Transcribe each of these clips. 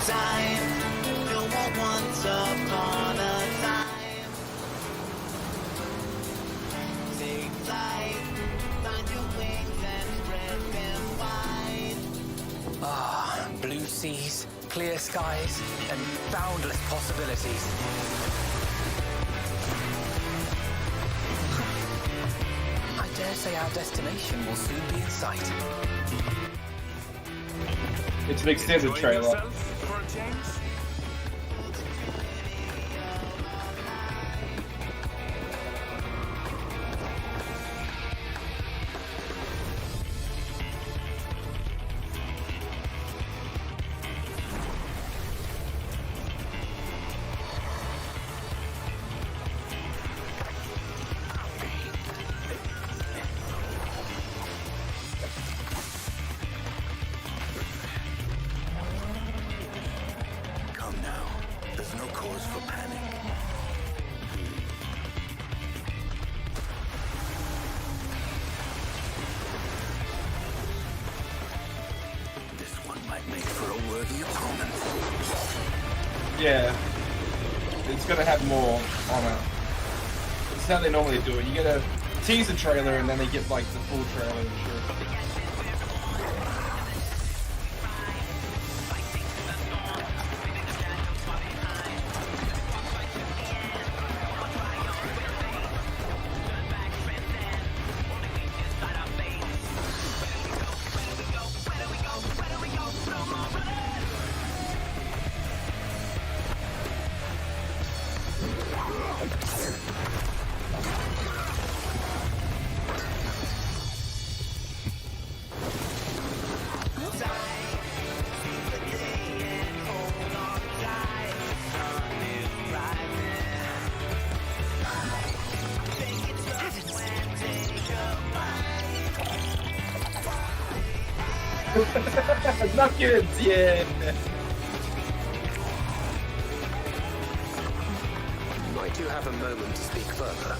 time. No more once upon a time. Take flight, find your wings and spread them wide. Ah, blue seas, clear skies, and boundless possibilities. I dare say our destination will soon be in sight. It's an extended trailer. For a change? Come now. There's no cause for panic. This one might make for a worthy opponent. Yeah. It's gonna have more on it. It's how they normally do it. You get a teaser trailer and then they get like the full trailer and shit. Nuggets, yeah! Might you have a moment to speak further?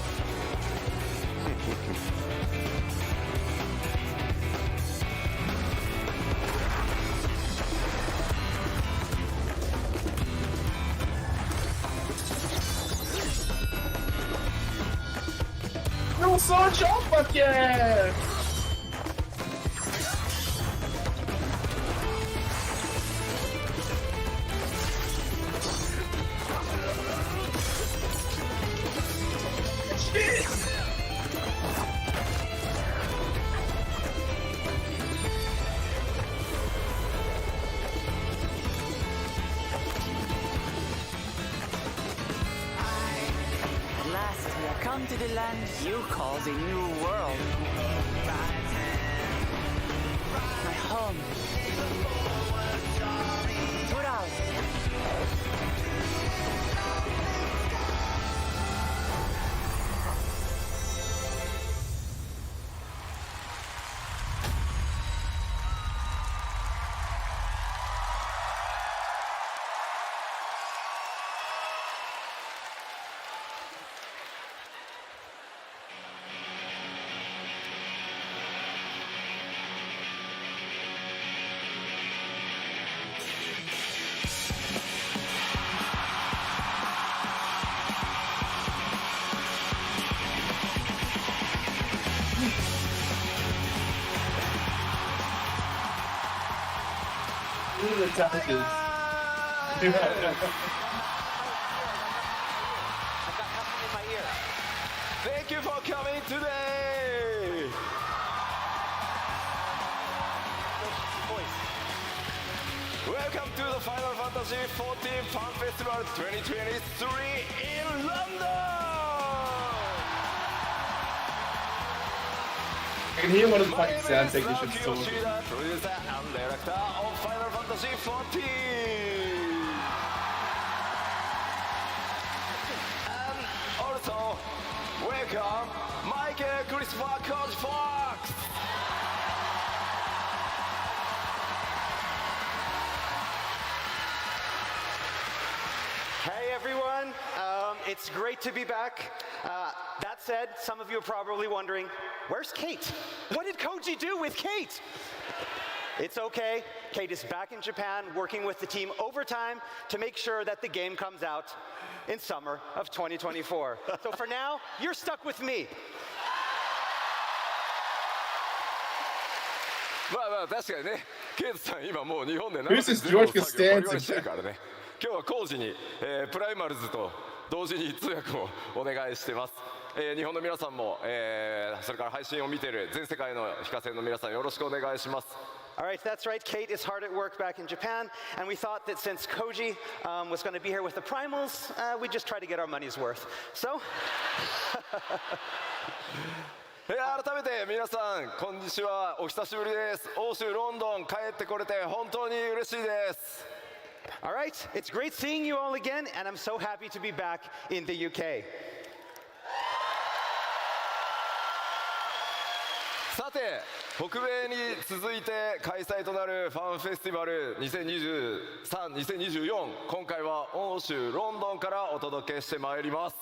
No Sword Shot, fuck yeah! At last we are come to the land you call the New World. My home. Tural. Look at the touches. Thank you for coming today! Welcome to the Final Fantasy XIV Fan Festival 2023 in London! I can hear one of the My fucking name sound is technicians Naoki talking. Yoshida, producer and director of Final Fantasy XIV. And also, welcome Michael Christopher Coach Fox. Hey everyone, it's great to be back. That said, some of you are probably wondering, where's Kate? What did Koji do with Kate? It's okay. Kate is back in Japan working with the team overtime to make sure that the game comes out in summer of 2024. So for now, you're stuck with me. まあまあ確かにね、ケイトさん今もう日本で Who's this George バ Costanza? リバリしてるからね。今日は工事に、プライマルズと同時に通訳をお願いしてます。日本の皆さんも、それから配信を見ている全世界の非課線の皆さんよろしくお願いします。All right, that's right. Kate is hard at work back in Japan, and we thought that since Koji was going to be here with the Primals, we'd just try to get our money's worth. So. 改めて皆さんこんにちは、お久しぶりです。欧州ロンドン帰ってこれて本当に嬉しいです。 All right, it's great seeing you all again, and I'm so happy to be back in the UK. さて、北米に続いて開催となるファンフェスティバル2023、2024、今回は欧州ロンドンからお届けしてまいります。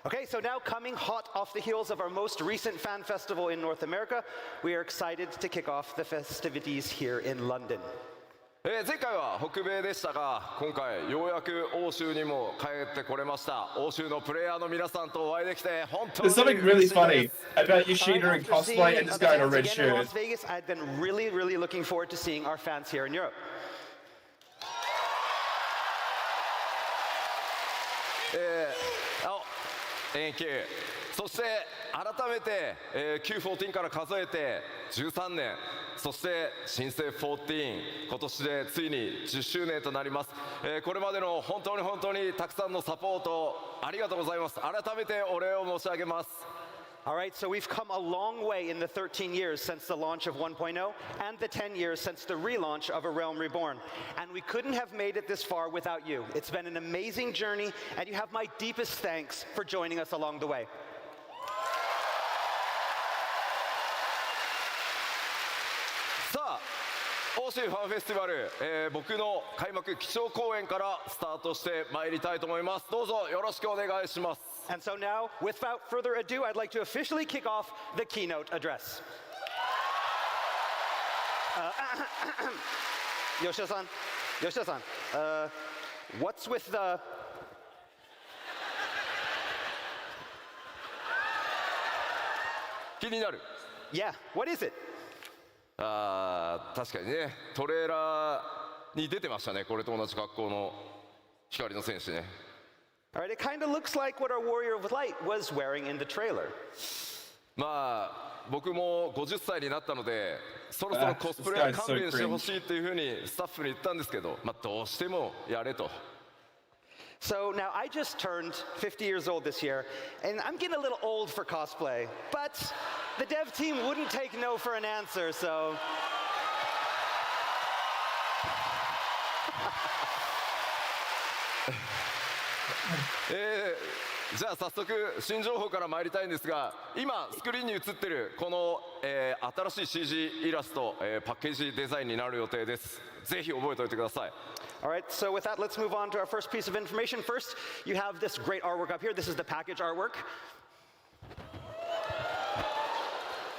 Okay, so now coming hot off the heels of our most recent fan festival in North America, we are excited to kick off the festivities here in London. 前回は北米でしたが、今回ようやく欧州にも帰ってこれました。欧州のプレイヤーの皆さんとお会いできて本当に There's something 嬉 really しい funny です。 about Yoshida in After seeing cosplay and this guy in a the red fans again in shirt. Las Vegas, I've been really looking forward to seeing our fans here in Europe. Thank you。そして改めて、Q14 から数えて13年、そして新生14、今年でついに10周年となります。これまでの本当にたくさんのサポートありがとうございます。改めてお礼を申し上げます。 All right, so we've come a long way in the 13 years since the launch of 1.0 and the 10 years since the relaunch of A Realm Reborn. And we couldn't have made it this far without you. It's been an amazing journey, and you have my deepest thanks for joining us along the way. さあ、欧州ファンフェスティバル、僕の開幕基調講演からスタートしてまいりたいと思います。どうぞよろしくお願いします。 And so now, without further ado, I'd like to officially kick off the keynote address. Yoshida-san, what's with the... 気になる。 Yeah, what is it? 確かにね、トレーラーに出てましたね。これと同じ格好の光の戦士ね。 All right, it kind of looks like what our Warrior of Light was wearing in the trailer. まあ僕も50歳になったので、そろそろコスプレは勘弁してほしいっていうふうにスタッフに言ったんですけど、まあどうしてもやれと。 So now I just turned 50 years old this year, and I'm getting a little old for cosplay, but the dev team wouldn't take no for an answer, so... じゃあ早速新情報から参りたいんですが、今スクリーンに映ってるこの、新しい CG イラスト、パッケージデザインになる予定です。ぜひ覚えておいてください。 All right, so with that, let's move on to our first piece of information. First, you have this great artwork up here. This is the package artwork.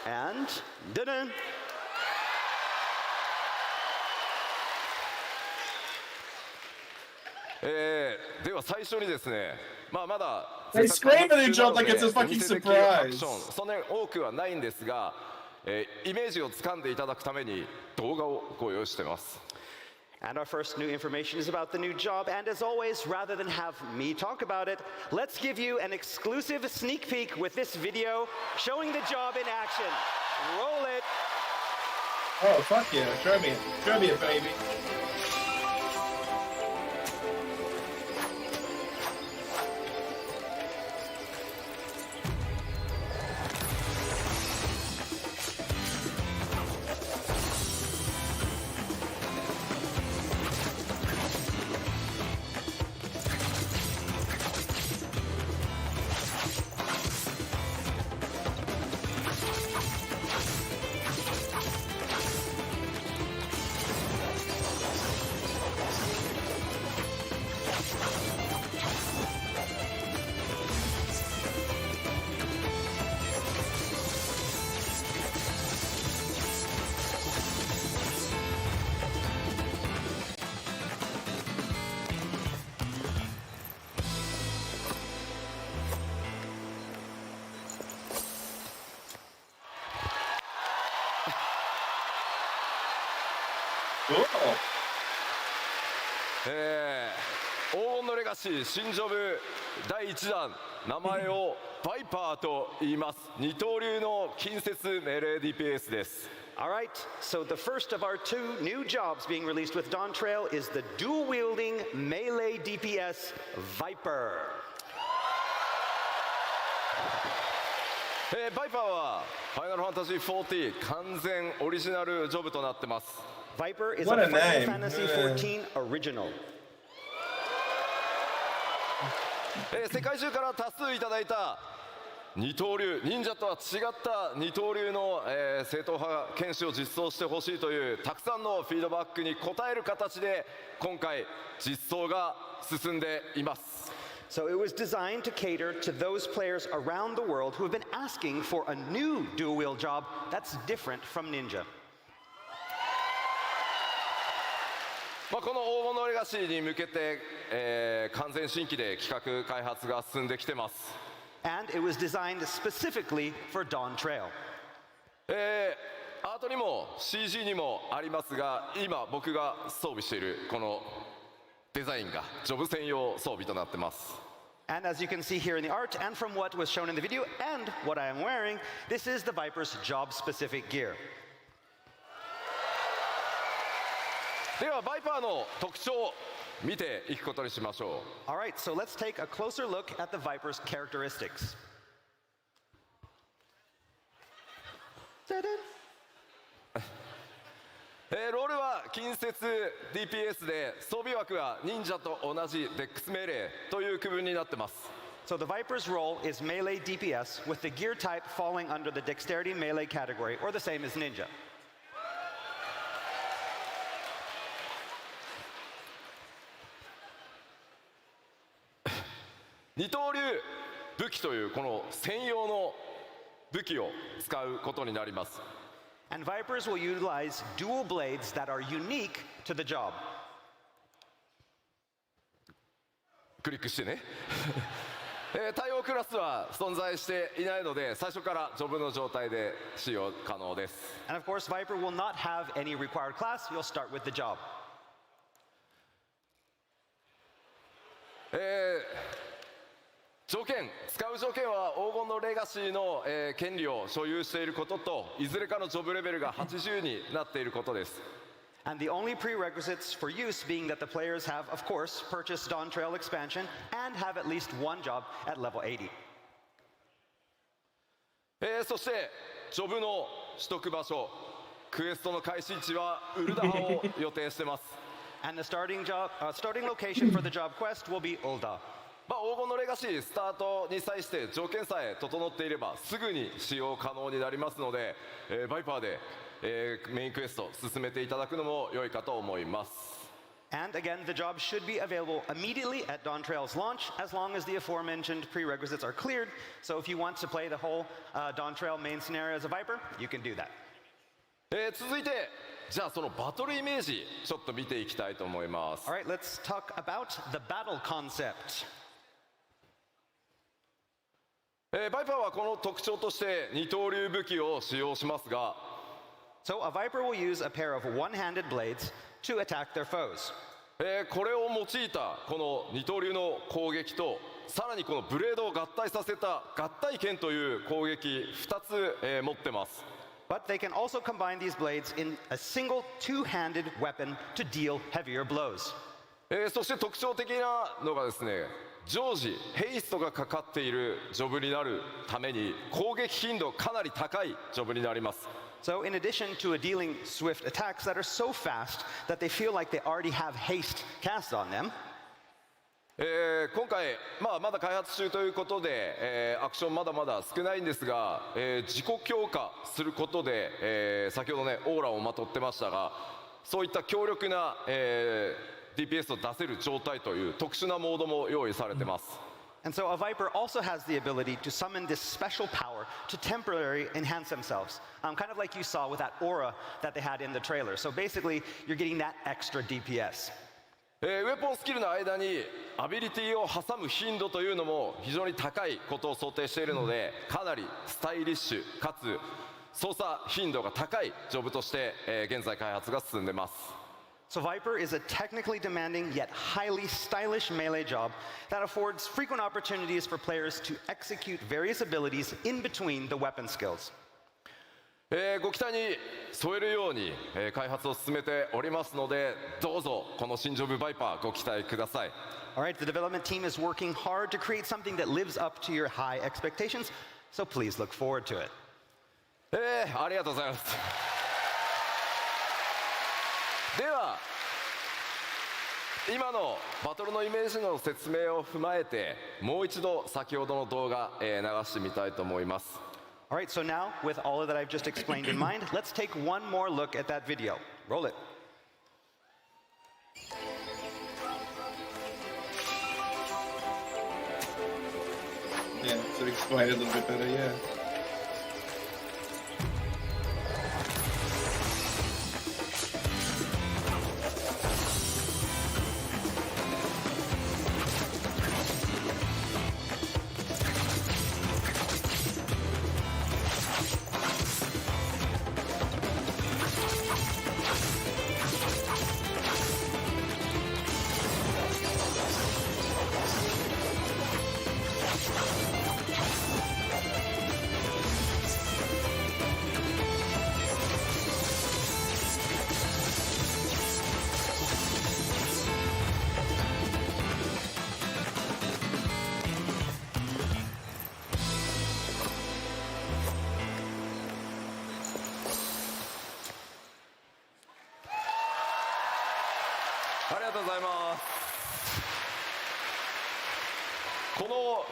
And, da-dun! では最初にですね、まだ They scream at each other like it's a fucking お見せできるアク surprise. ションそんなに多くはないんですが、イメージをつかんでいただくために動画をご用意してます。 And our first new information is about the new job. And as always, rather than have me talk about it, let's give you an exclusive sneak peek with this video showing the job in action. Roll it. Oh, fuck yeah. Show me it, baby. Cool. 黄金のレガシー新ジョブ第1弾、名前をバイパーと言います。二刀流の近接メレー DPS です。All right, so the first of our two new jobs being released with Dawn Trail is the dual-wielding melee DPS Viper. バイパーはファイナルファンタジー40完全オリジナルジョブとなってます。 Viper is What a a Final name. Fantasy XIV original. 世界中から多数いただいた二刀流、忍者とは違った二刀流の、正統派剣士を実装してほしいというたくさんのフィードバックに応える形で今回実装が進んでいます。 So it was designed to cater to those players around the world who have been asking for a new dual-wield job that's different from Ninja. この黄金のレガシーに向けて、完全新規で企画開発が進んできてます。 And it was designed specifically for Dawn Trail. アートにも CG にもありますが、今僕が装備しているこのデザインがジョブ専用装備となってます。 And as you can see here in the art and from what was shown in the video and what I am wearing, this is the Viper's job-specific gear. ではバイパーの特徴を見ていくことにしましょう。 All right, so let's take a closer look at the Viper's characteristics. ロールは近接 DPS で装備枠は忍者と同じデックス命令という区分になってます。 So the Viper's role is melee DPS with the gear type falling under the dexterity melee category or the same as Ninja. 二刀流武器というこの専用の武器を使うことになります。 And Vipers will utilize dual blades that are unique to the job. クリックしてね。対応クラスは存在していないので最初からジョブの状態で使用可能です。 And of course, Viper will not have any required class. You'll start with the job. 条件、使う条件は黄金のレガシーの、権利を所有していることといずれかのジョブレベルが80になっていることです。 And the only prerequisites for use being that the players have, of course, purchased Dawn Trail expansion and have at least one job at level 80. そしてジョブの取得場所、クエストの開始地はウルダハを予定してます。 And the starting location for the job quest will be Ul'dah. 黄金のレガシースタートに際して条件さえ整っていればすぐに使用可能になりますので、バイパーで、メインクエスト進めていただくのも良いかと思います。 And again, the job should be available immediately at Dawn Trail's launch as long as the aforementioned prerequisites are cleared. So if you want to play the whole Dawn Trail main scenario as a Viper, you can do that. 続いてじゃあそのバトルイメージちょっと見ていきたいと思います。 All right, let's talk about the battle concept. バイパーはこの特徴として二刀流武器を使用しますが、 So a Viper will use a pair of one-handed blades to attack their foes. これを用いたこの二刀流の攻撃とさらにこのブレードを合体させた合体剣という攻撃2つ、持ってます。 But they can also combine these blades in a single two-handed weapon to deal heavier blows. そして特徴的なのがですね、常時ヘイストがかかっているジョブになるために攻撃頻度かなり高いジョブになります。 So in addition to dealing swift attacks that are so fast that they feel like they already have haste cast on them, 今回、まだ開発中ということで、アクションまだまだ少ないんですが、自己強化することで、先ほどねオーラをまとってましたがそういった強力な、DPS を出せる状態という特殊なモードも用意されてます。 and so a Viper also has the ability to summon this special power to temporarily enhance themselves, kind of like you saw with that aura that they had in the trailer. So basically, you're getting that extra DPS. ウェポンスキルの間にアビリティを挟む頻度というのも非常に高いことを想定しているのでかなりスタイリッシュかつ操作頻度が高いジョブとして、現在開発が進んでます。So Viper is a technically demanding yet highly stylish melee job that affords frequent opportunities for players to execute various abilities in between the weapon skills. ご期待に添えるように、開発を進めておりますので、どうぞこの新ジョブバイパーご期待ください。All right, the development team is working hard to create something that lives up to your high expectations, so please look forward to it. ありがとうございます。では、今のバトルのイメージの説明を踏まえて、もう一度先ほどの動画、流してみたいと思います。All right, so now, with all that I've just explained in mind, let's take one more look at that video. Roll it. Yeah, to explain it a little bit better, yeah.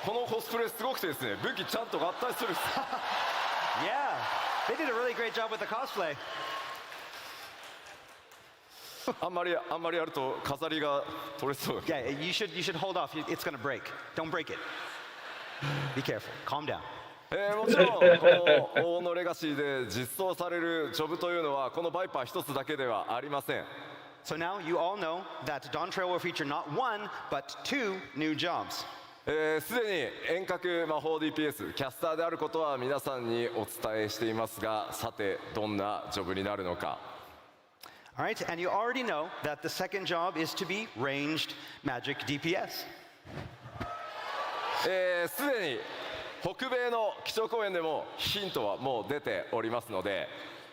このコスプレすごくてですね、武器ちゃんと合体するんです。Yeah, they did a really great job with the cosplay. あんまりやると飾りが取れそう。Yeah, you should hold off. It's gonna break. Don't break it. Be careful. Calm down. もちろんこの王のレガシーで実装されるジョブというのはこのバイパー一つだけではありません。So now you all know that Dawn Trail will feature not one, but two new jobs. すでに遠隔魔法 DPS キャスターであることは皆さんにお伝えしていますが、さてどんなジョブになるのか。All right, and you already know that the second job is to be ranged magic DPS. すでに北米の基調講演でもヒントはもう出ておりますので、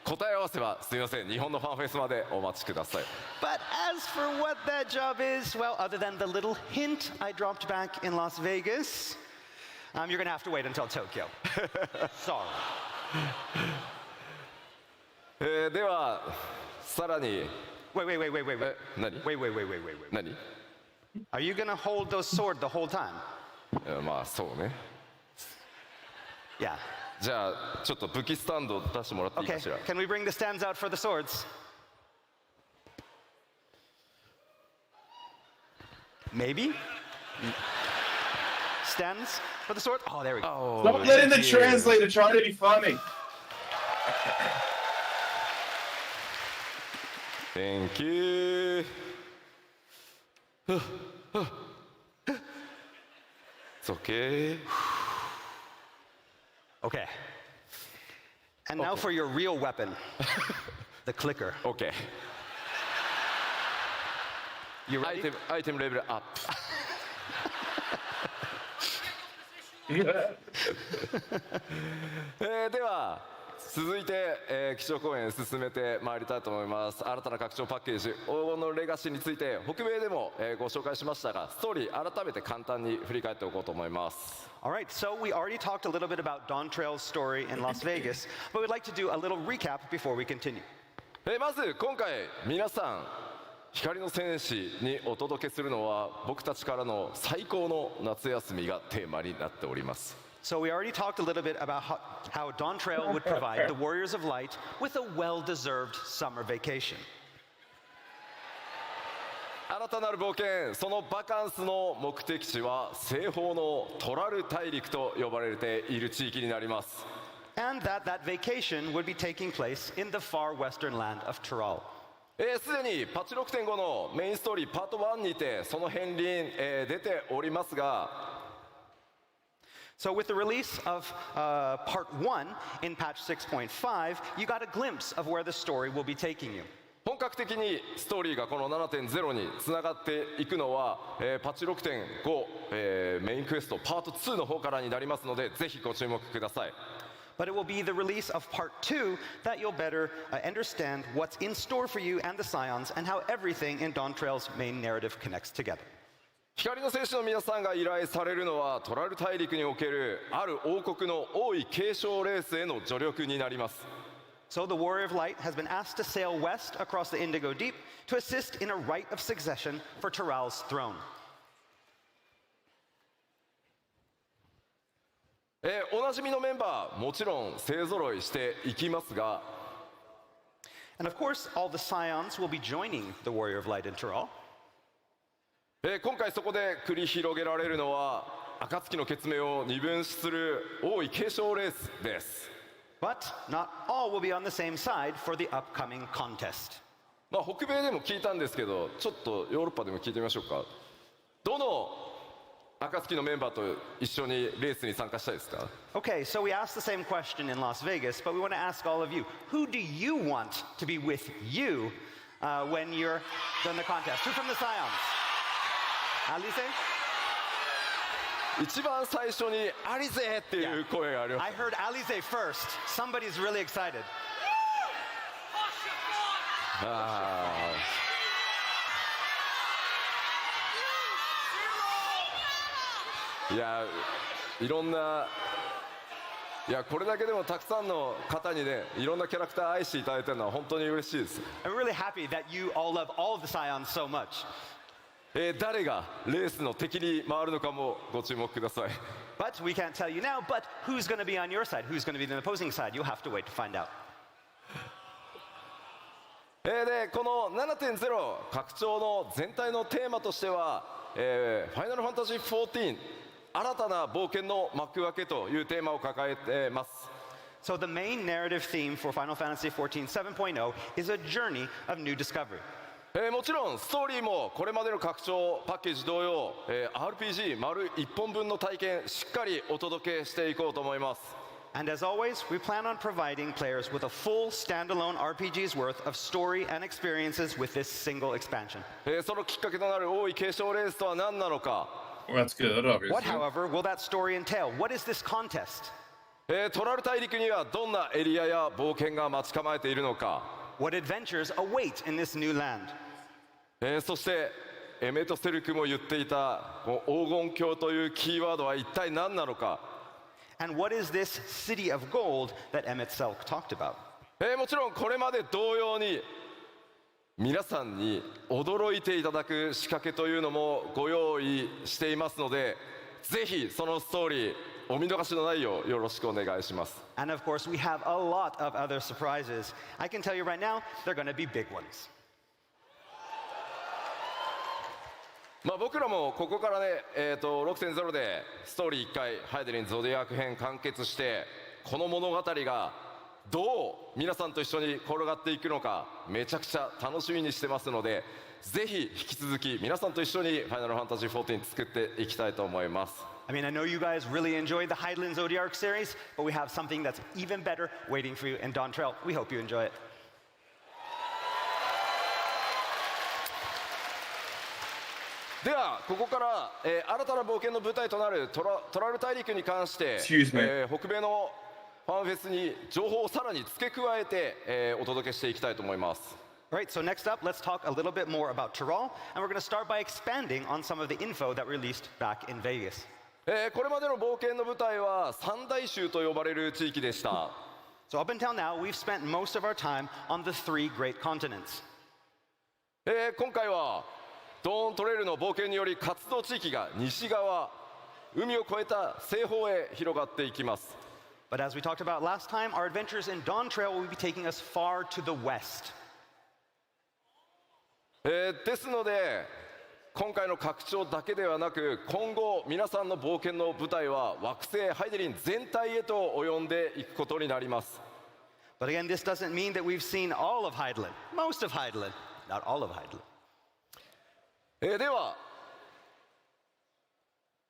答え合わせはすみません、日本のファンフェスまでお待ちください。But as for what that job is, well, other than the little hint I dropped back in Las Vegas, you're gonna have to wait until Tokyo. Sorry. ではさらに Wait. 何 Wait. 何 Are you gonna hold those sword the whole time? まあそうね。 Yeah. じゃあちょっと武器スタンド出してもらっていい Okay. かしら。 Can we bring the stands out for the swords? Maybe? Stands for the sword? Oh, there we go. Stop letting the translator try to be funny. Thank you. It's okay. Okay. And now for your real weapon, the clicker. Okay. You ready? Item level up. では続いて、基調講演進めてまいりたいと思います。新たな拡張パッケージ黄金のレガシーについて北米でも、ご紹介しましたが、ストーリー改めて簡単に振り返っておこうと思います。All right, so we already talked a little bit about Dawn Trail's story in Las Vegas, but we'd like to do a little recap before we continue. まず今回皆さん光の戦士にお届けするのは僕たちからの最高の夏休みがテーマになっております。 So we already talked a little bit about how Dawn Trail would provide the Warriors of Light with a well-deserved summer vacation. 新たなる冒険、そのバカンスの目的地は西方のトラル大陸と呼ばれている地域になります。 And that vacation would be taking place in the far western land of Tyrol. すでにパッチ 6.5 のメインストーリーパート1にてその片鱗、出ておりますが、 So with the release of Part 1 in patch 6.5, you got a glimpse of where the story will be taking you. 今本格的にストーリーがこの 7.0 につながっていくのは、パッチ 6.5、メインクエストパート2の方からになりますので、ぜひご注目ください。But it will be the release of part 2 that you'll better understand what's in store for you and the Scions and how everything in Dawntrail's main narrative connects together. 光の戦士の皆さんが依頼されるのはトラル大陸におけるある王国の王位継承レースへの助力になります。So the Warrior of Light has been asked to sail west across the Indigo Deep to assist in a rite of succession for Tyrell's throne. おなじみのメンバーもちろん勢ぞろいしていきますが、 And of course, all the Scions will be joining the Warrior of Light in Tyrell. 今回そこで繰り広げられるのは暁の血明を二分する王位継承レースです。 But not all will be on the same side for the upcoming contest. まあ北米でも聞いたんですけど、ちょっとヨーロッパでも聞いてみましょうか。どの暁のメンバーと一緒にレースに参加したいですか？ Okay, so we asked the same question in Las Vegas, but we want to ask all of you, who do you want to be with you when you're done the contest? Who from the Scions? Alize? 一番最初にアリゼっていう声がありま I す。 heard Alize first. Somebody's really excited. いや、いろんな、いやこれだけでもたくさんの方にね、いろんなキャラクター愛していただいてるのは本当に嬉しいです。 I'm really happy that you all love all of the Scions so much. 誰がレースの敵に回るのかもご注目ください。 But we can't tell you now, but who's going to be on your side? Who's going to be on the opposing side? You'll have to wait to find out. でこの 7.0 拡張の全体のテーマとしては、ファイナルファンタジー14新たな冒険の幕開けというテーマを抱えています。 So the main narrative theme for Final Fantasy XIV 7.0 is a journey of new discovery. もちろんストーリーもこれまでの拡張パッケージ同様、RPG 丸1本分の体験しっかりお届けしていこうと思います。 And as always, we plan on providing players with a full standalone RPG's worth of story and experiences with this single expansion. そのきっかけとなる王位継承レースとは何なのか。 Well, that's good, obviously. What, however, will that story entail? What is this contest? トラル大陸にはどんなエリアや冒険が待ち構えているのか。 What adventures await in this new land? そしてエメトセルクも言っていたこの黄金鏡というキーワードは一体何なのか。 And what is this city of gold that Emmett Selk talked about? もちろんこれまで同様に皆さんに驚いていただく仕掛けというのもご用意していますので、ぜひそのストーリーお見逃しのないようよろしくお願いします。 And of course, we have a lot of other surprises. I can tell you right now, they're going to be big ones. まあ僕らもここからね、6.0 でストーリー1回ハイデリンゾディアーク編完結して、この物語がどう皆さんと一緒に転がっていくのかめちゃくちゃ楽しみにしてますので、ぜひ引き続き皆さんと一緒にファイナルファンタジー14作っていきたいと思います。 I mean, I know you guys really enjoyed the Hydaelyn Zodiac series, but we have something that's even better waiting for you in Dawntrail. We hope you enjoy it. ではここから、新たな冒険の舞台となるトラル大陸に関して、Excuse me. 北米のファンフェスに情報をさらに付け加えて、お届けしていきたいと思います。 All right, so next up, let's talk a little bit more about Tyrell, and we're going to start by expanding on some of the info that released back in Vegas. これまでの冒険の舞台は三大州と呼ばれる地域でした。 So up until now, we've spent most of our time on the three great continents. 今回はドーントレイルの冒険により活動地域が西側、海を越えた西方へ広がっていきます。 But as we talked about last time, our adventures in Dawntrail will be taking us far to the west. ですので今回の拡張だけではなく、今後皆さんの冒険の舞台は惑星ハイデリン全体へと及んでいくことになります。 But again, this doesn't mean that we've seen all of Hydaelyn, most of Hydaelyn, not all of Hydaelyn. では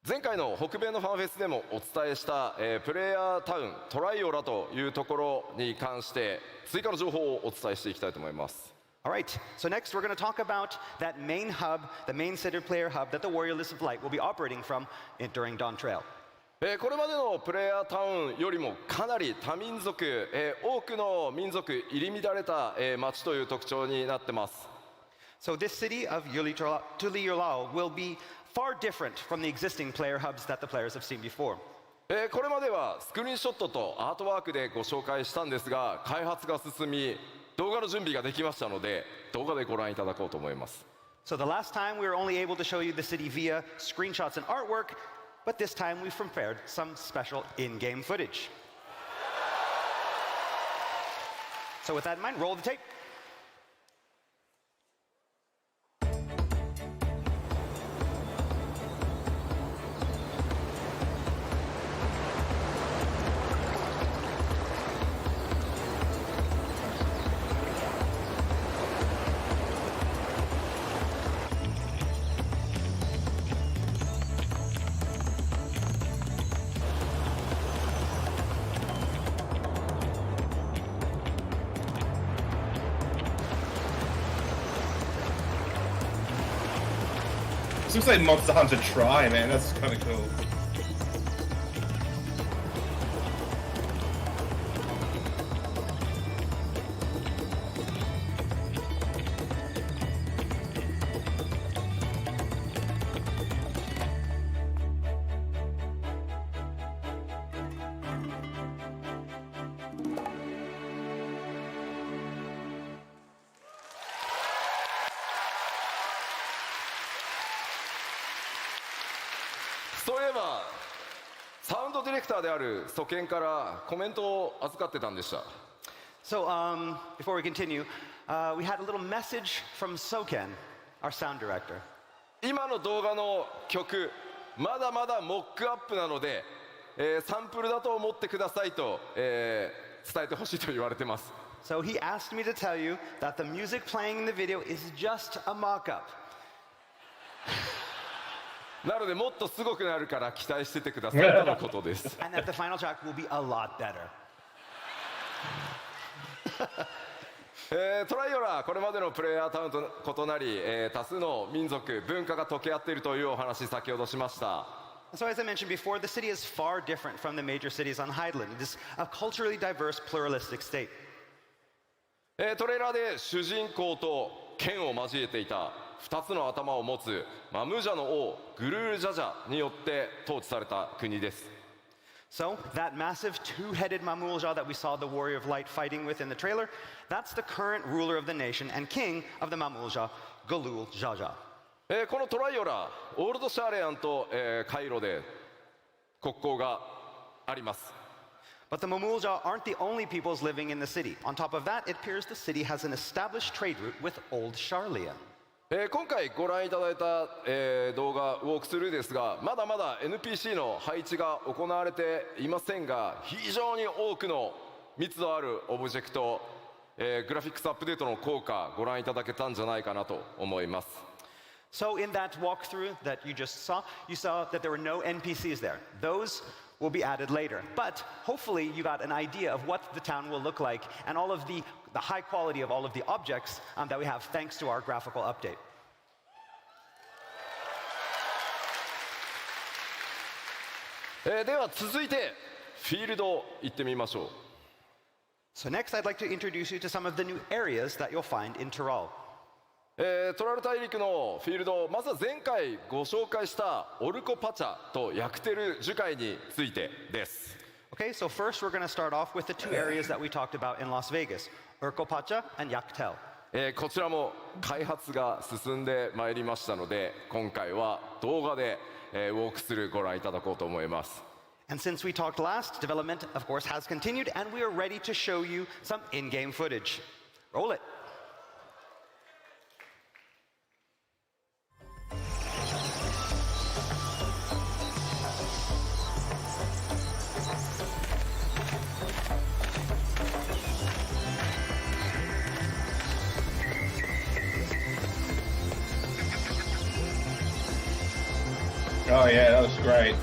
前回の北米のファンフェスでもお伝えした、プレイヤータウントライオラというところに関して追加の情報をお伝えしていきたいと思います。All right, so next we're going to talk about that main hub, the main city player hub that the Warrior List of Light will be operating from during Dawn Trail. これまでのプレイヤータウンよりもかなり多民族、多くの民族入り乱れた、街という特徴になってます。So this city of Tuliyolao will be far different from the existing player hubs that the players have seen before. これまではスクリーンショットとアートワークでご紹介したんですが、開発が進み、動画の準備ができましたので、動画でご覧いただこうと思います。So the last time we were only able to show you the city via screenshots and artwork, but this time we've prepared some special in-game footage. So with that in mind, roll the tape. This looks like Monster Hunter Try, man. That's kind of cool.そういえばサウンドディレクターであるソケンからコメントを預かってたんでした。 So before we continue, we had a little message from Soken, our sound director. 今の動画の曲まだまだモックアップなので、サンプルだと思ってくださいと、伝えてほしいと言われてます。 So he asked me to tell you that the music playing in the video is just a mock-up. なのでもっとすごくなるから期待しててくださいとのことです。 And that the final track will be a lot better. トライオラこれまでのプレイヤータウンと異なり、多数の民族文化が溶け合っているというお話先ほどしました。 So as I mentioned before, the city is far different from the major cities on Highland. It is a culturally diverse, pluralistic state. トレーラーで主人公と剣を交えていた2つの頭を持つマムージャの王グルールジャジャによって統治された国です。 So that massive two-headed Mamulja that we saw the Warrior of Light fighting with in the trailer, that's the current ruler of the nation and king of the Mamulja, Galul Jaja. このトライオラオールドシャーレアンと、カイロで国交があります。 But the Mamulja aren't the only peoples living in the city. On top of that, it appears the city has an established trade route with Old Charlian. 今回ご覧いただいた、動画ウォークスルーですが、まだまだ NPC の配置が行われていませんが、非常に多くの密度あるオブジェクト、グラフィックスアップデートの効果ご覧いただけたんじゃないかなと思います。 So in that walkthrough that you just saw, you saw that there were no NPCs there. Those will be added later. But hopefully you got an idea of what the town will look like and all of the high quality of all of the objects that we have thanks to our graphical update. では続いてフィールド行ってみましょう。 So next I'd like to introduce you to some of the new areas that you'll find in Tyrol. トラル大陸のフィールド、まずは前回ご紹介したオルコパチャとヤクテル樹海についてです。 Okay, so first we're going to start off with the two areas that we talked about in Las Vegas, Urcopacha and Yaktel. こちらも開発が進んでまいりましたので、今回は動画で、ウォークスルーご覧いただこうと思います。 And since we talked last, development of course has continued and we are ready to show you some in-game footage. Roll it. Oh yeah, that was great.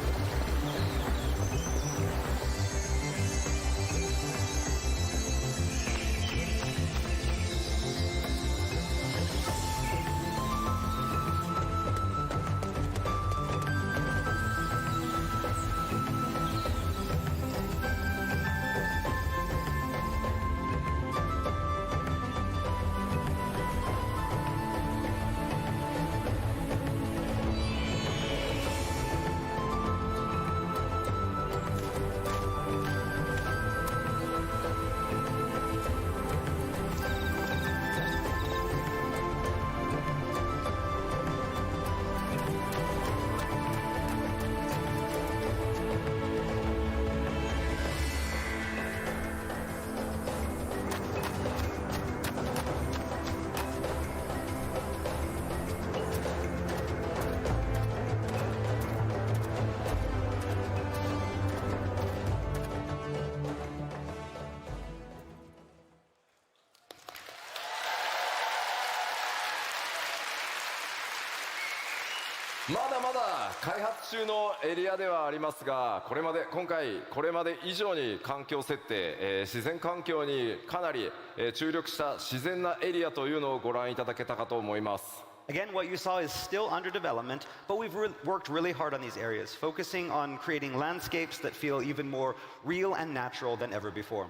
まだまだ開発中のエリアではありますが、今回これまで以上に環境設定、自然環境にかなり、注力した自然なエリアというのをご覧いただけたかと思います。Again, what you saw is still under development, but we've worked really hard on these areas, focusing on creating landscapes that feel even more real and natural than ever before.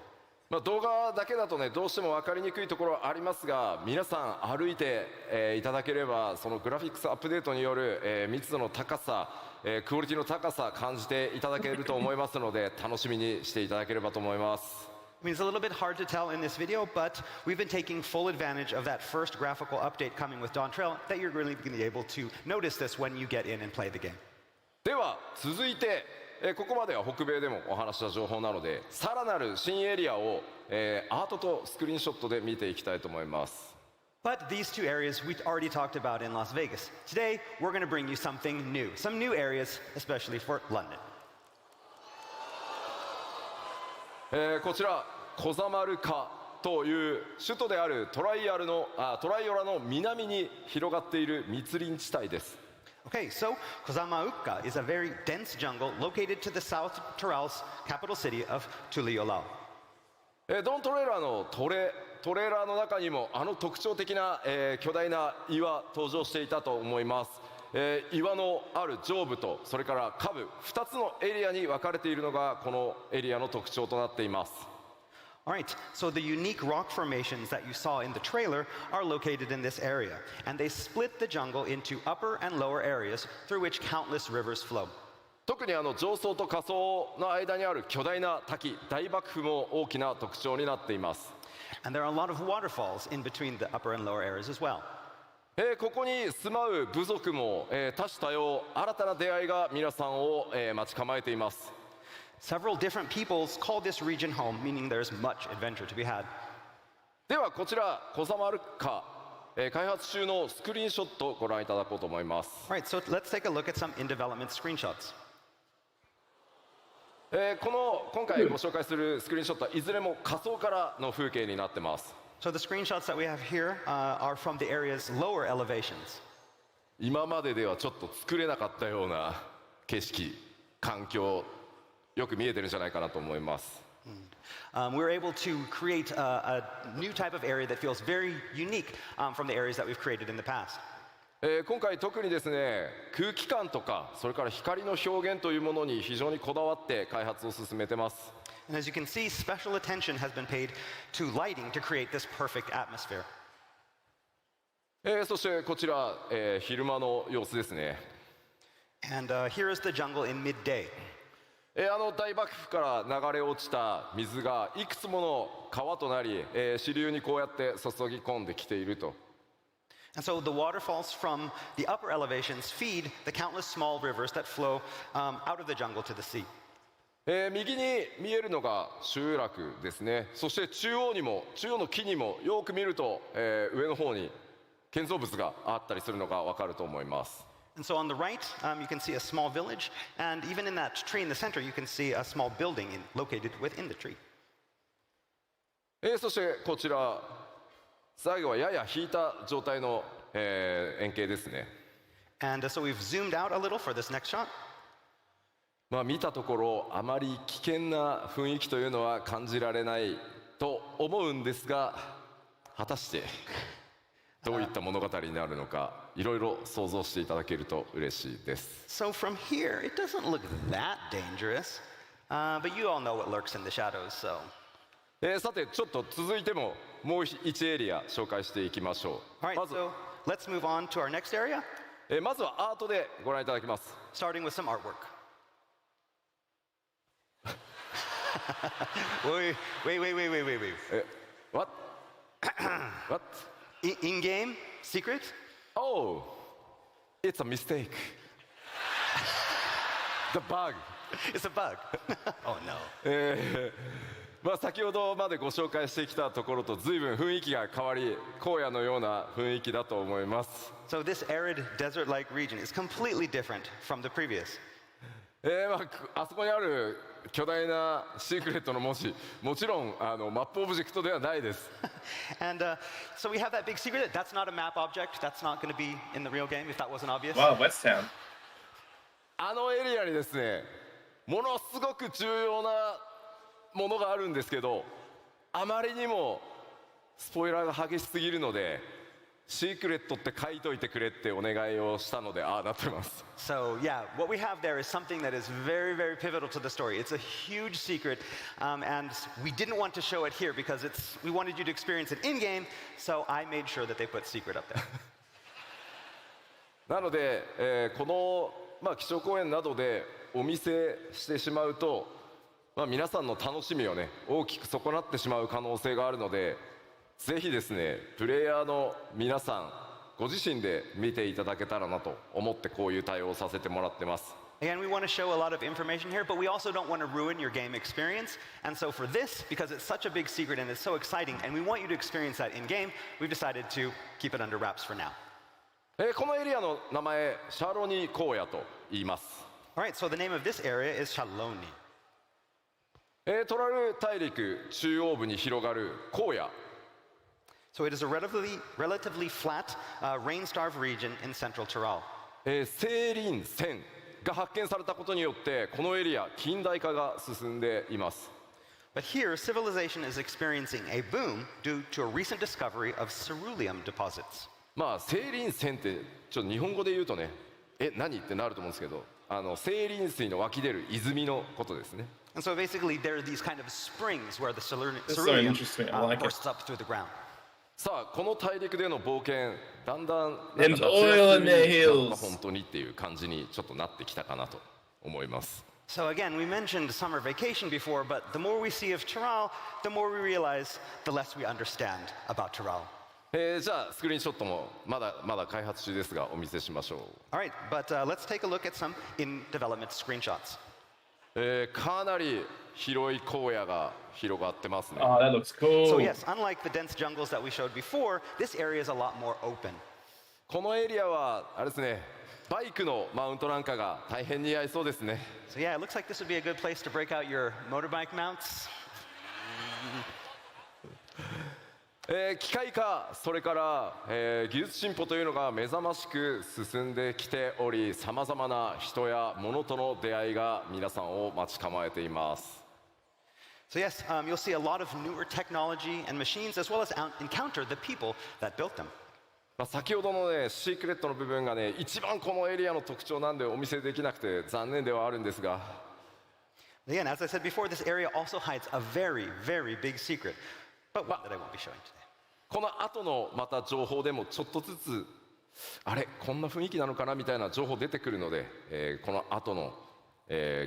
動画だけだとね、どうしても分かりにくいところはありますが、皆さん歩いて、いただければ、そのグラフィックスアップデートによる、密度の高さ、クオリティの高さ感じていただけると思いますので、楽しみにしていただければと思います。I mean, it's a little bit hard to tell in this video, but we've been taking full advantage of that first graphical update coming with Dawn Trail, that you're really going to be able to notice this when you get in and play the game. では続いて、ここまでは北米でもお話した情報なので、さらなる新エリアを、アートとスクリーンショットで見ていきたいと思います。But these two areas we already talked about in Las Vegas. Today, we're going to bring you something new, some new areas, especially for London. こちらコザマルカという首都であるトライオラの南に広がっている密林地帯です。Okay, so Kozamauka is a very dense jungle located to the South Tyrol's capital city of Tuliolao. ドントレーラーのトレーラーの中にも特徴的な、巨大な岩登場していたと思います。岩のある上部とそれから下部2つのエリアに分かれているのがこのエリアの特徴となっています。All right, so the unique rock formations that you saw in the trailer are located in this area, and they split the jungle into upper and lower areas through which countless rivers flow. 特に上層と下層の間にある巨大な滝、大瀑布も大きな特徴になっています。And there are a lot of waterfalls in between the upper and lower areas as well. ここに住まう部族も、多種多様、新たな出会いが皆さんを、待ち構えています。Several different peoples call this region home, meaning there's much adventure to be had. ではこちらコザマルカ、開発中のスクリーンショットをご覧いただこうと思います。All right, so let's take a look at some in development screenshots. 今回ご紹介するスクリーンショットはいずれも下層からの風景になってます。So the screenshots that we have here are from the area's lower elevations. 今までではちょっと作れなかったような景色、環境、よく見えてるんじゃないかなと思います。We're able to create a new type of area that feels very unique from the areas that we've created in the past. 今回特にですね、空気感とかそれから光の表現というものに非常にこだわって開発を進めてます。And as you can see, special attention has been paid to lighting to create this perfect atmosphere. そしてこちら、昼間の様子ですね。And here is the jungle in midday. 大瀑布から流れ落ちた水がいくつもの川となり、支流にこうやって注ぎ込んできていると。And so the waterfalls from the upper elevations feed the countless small rivers that flow out of the jungle to the sea. 右に見えるのが集落ですね。そして中央の木にもよく見ると、上の方に建造物があったりするのがわかると思います。And so on the right, you can see a small village, and even in that tree in the center, you can see a small building located within the tree. そしてこちら最後はやや引いた状態の、円形ですね。And so we've zoomed out a little for this next shot. 見たところあまり危険な雰囲気というのは感じられないと思うんですが、果たしてどういった物語になるのかいろいろ想像していただけると嬉しいです。So from here, it doesn't look that dangerous, but you all know what lurks in the shadows, so. さてちょっと続いてももう1エリア紹介していきましょう。 All right, so let's move on to our next area. まずはアートでご覧いただきます。 Starting with some artwork. wait. What? What? In-game? Secret? Oh, it's a mistake. The bug. It's a bug. Oh no. 先ほどまでご紹介してきたところと随分雰囲気が変わり、荒野のような雰囲気だと思います。So this arid desert-like region is completely different from the previous. あそこにある巨大なシークレットの文字、もちろんマップオブジェクトではないです。And so we have that big secret. That's not a map object. That's not going to be in the real game, if that wasn't obvious. Wow, West Town. あのエリアにですねものすごく重要なものがあるんですけど、あまりにもスポイラーが激しすぎるのでシークレットって書いといてくれってお願いをしたのでああなってます。 So yeah, what we have there is something that is very, very pivotal to the story. It's a huge secret, and we didn't want to show it here because we wanted you to experience it in game. So I made sure that they put secret up there. なので、この、基調講演などでお見せしてしまうと、皆さんの楽しみをね大きく損なってしまう可能性があるので、ぜひですねプレイヤーの皆さんご自身で見ていただけたらなと思ってこういう対応をさせてもらってます。 Again, we want to show a lot of information here, but we also don't want to ruin your game experience. And so for this, because it's such a big secret and it's so exciting, and we want you to experience that in game, we've decided to keep it under wraps for now. このエリアの名前シャロニ荒野と言います。 All right, so the name of this area is Shaloni. トラル大陸中央部に広がる荒野。 So it is a relatively flat, rain-starved region in central Tyrol. 青林線が発見されたことによってこのエリア近代化が進んでいます。 But here, civilization is experiencing a boom due to a recent discovery of ceruleum deposits. 青林線ってちょっと日本語で言うとね何ってなると思うんですけど、青林水の湧き出る泉のことですね。 And so basically, there are these kind of springs where the That's so ceruleum interesting. I like it. bursts up through the ground. さあこの大陸での冒険だんだん There's oil in their heels. 本当にっていう感じにちょっとなってきたかなと思います。 So again, we mentioned summer vacation before, but the more we see of Tyrol, the more we realize, the less we understand about Tyrol. じゃあスクリーンショットもまだ開発中ですがお見せしましょう。 All right, but let's take a look at some in development screenshots. かなり広い荒野が広がってますね。 Oh, that looks cool. So yes, unlike the dense jungles that we showed before, this area is a lot more open. このエリアはあれですね、バイクのマウントなんかが大変似合いそうですね。 So yeah, it looks like this would be a good place to break out your motorbike mounts. 機械化、それから、技術進歩というのが目覚ましく進んできており、さまざまな人や物との出会いが皆さんを待ち構えています。 So yes, you'll see a lot of newer technology and machines, as well as encounter the people that built them. 先ほどのねシークレットの部分がね一番このエリアの特徴なんでお見せできなくて残念ではあるんですが。 Again, as I said before, this area also hides a very, very big secret, but one that I won't be showing today. この後のまた情報でもちょっとずつあれこんな雰囲気なのかなみたいな情報出てくるので、この後の、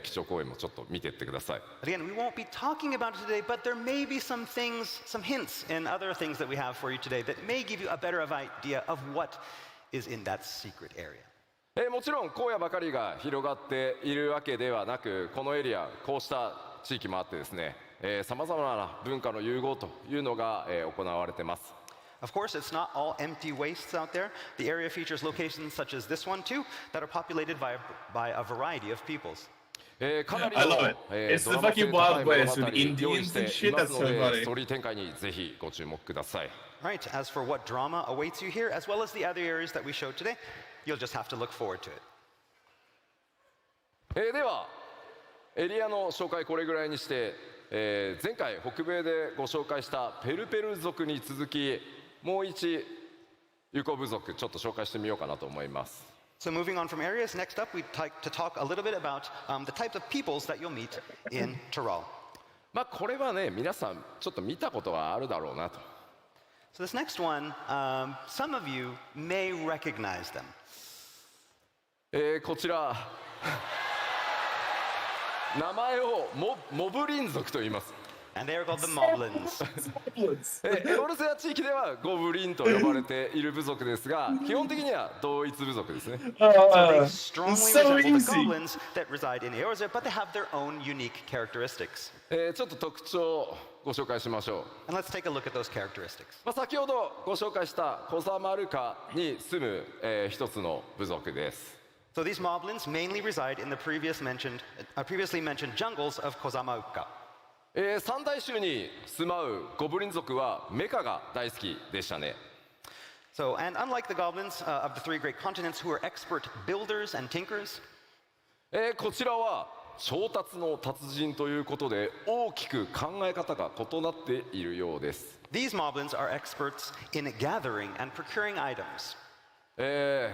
基調講演もちょっと見ていってください。 Again, we won't be talking about it today, but there may be some things, some hints in other things that we have for you today that may give you a better idea of what is in that secret area. もちろん荒野ばかりが広がっているわけではなく、このエリアこうした地域もあってですね、さまざまな文化の融合というのが、行われています。 Of course, it's not all empty wastes out there. The area features locations such as this one too, that are populated by a variety of peoples. かなり I の love it. It's the ドラマ性 fucking 高い Wild 物 West 語 with 用意 Indians して and い shit. ま That's すの so で、 funny. ストーリー展開にぜひご注目ください。 Right, as for what drama awaits you here, as well as the other areas that we showed today, you'll just have to look forward to it. ではエリアの紹介これぐらいにして、前回北米でご紹介したペルペル族に続きもう一ユコ部族ちょっと紹介してみようかなと思います。 So moving on from areas, next up we'd like to talk a little bit about the types of peoples that you'll meet in Tyrol. これはね皆さんちょっと見たことがあるだろうなと。 So this next one, some of you may recognize them. こちら名前をモブリン族と言います。 And they are called the Moblins. エロルセア地域ではゴブリンと呼ばれている部族ですが、基本的には同一部族ですね。 So they strongly It's so resemble the easy. goblins that reside in Eorzea, but they have their own unique characteristics. ちょっと特徴をご紹介しましょ And let's take a look at those characteristics. う。先ほどご紹介したコザマルカに住む、一つの部族です。 So these Moblins mainly reside in the previously mentioned jungles of Kozamauka. 三大州に住まうゴブリン族はメカが大好きでしたね。 So, and unlike the goblins of the three great continents who are expert builders and tinkers, こちらは調達の達人ということで大きく考え方が異なっているようです。 These moblins are experts in gathering and procuring items.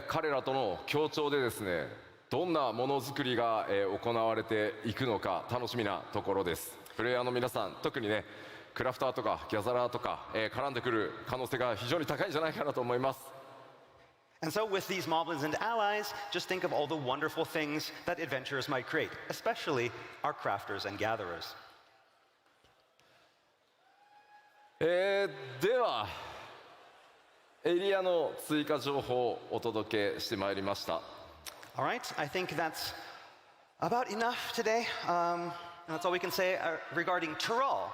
彼らとの協調でですね、どんなものづくりが、行われていくのか楽しみなところです。プレイヤーの皆さん、特にねクラフターとかギャザラーとか、絡んでくる可能性が非常に高いんじゃないかなと思います。 And so with these moblins and allies, just think of all the wonderful things that adventurers might create, especially our crafters and gatherers. ではエリアの追加情報をお届けしてまいりました。 All right, I think that's about enough today. That's all we can say regarding Tyrol.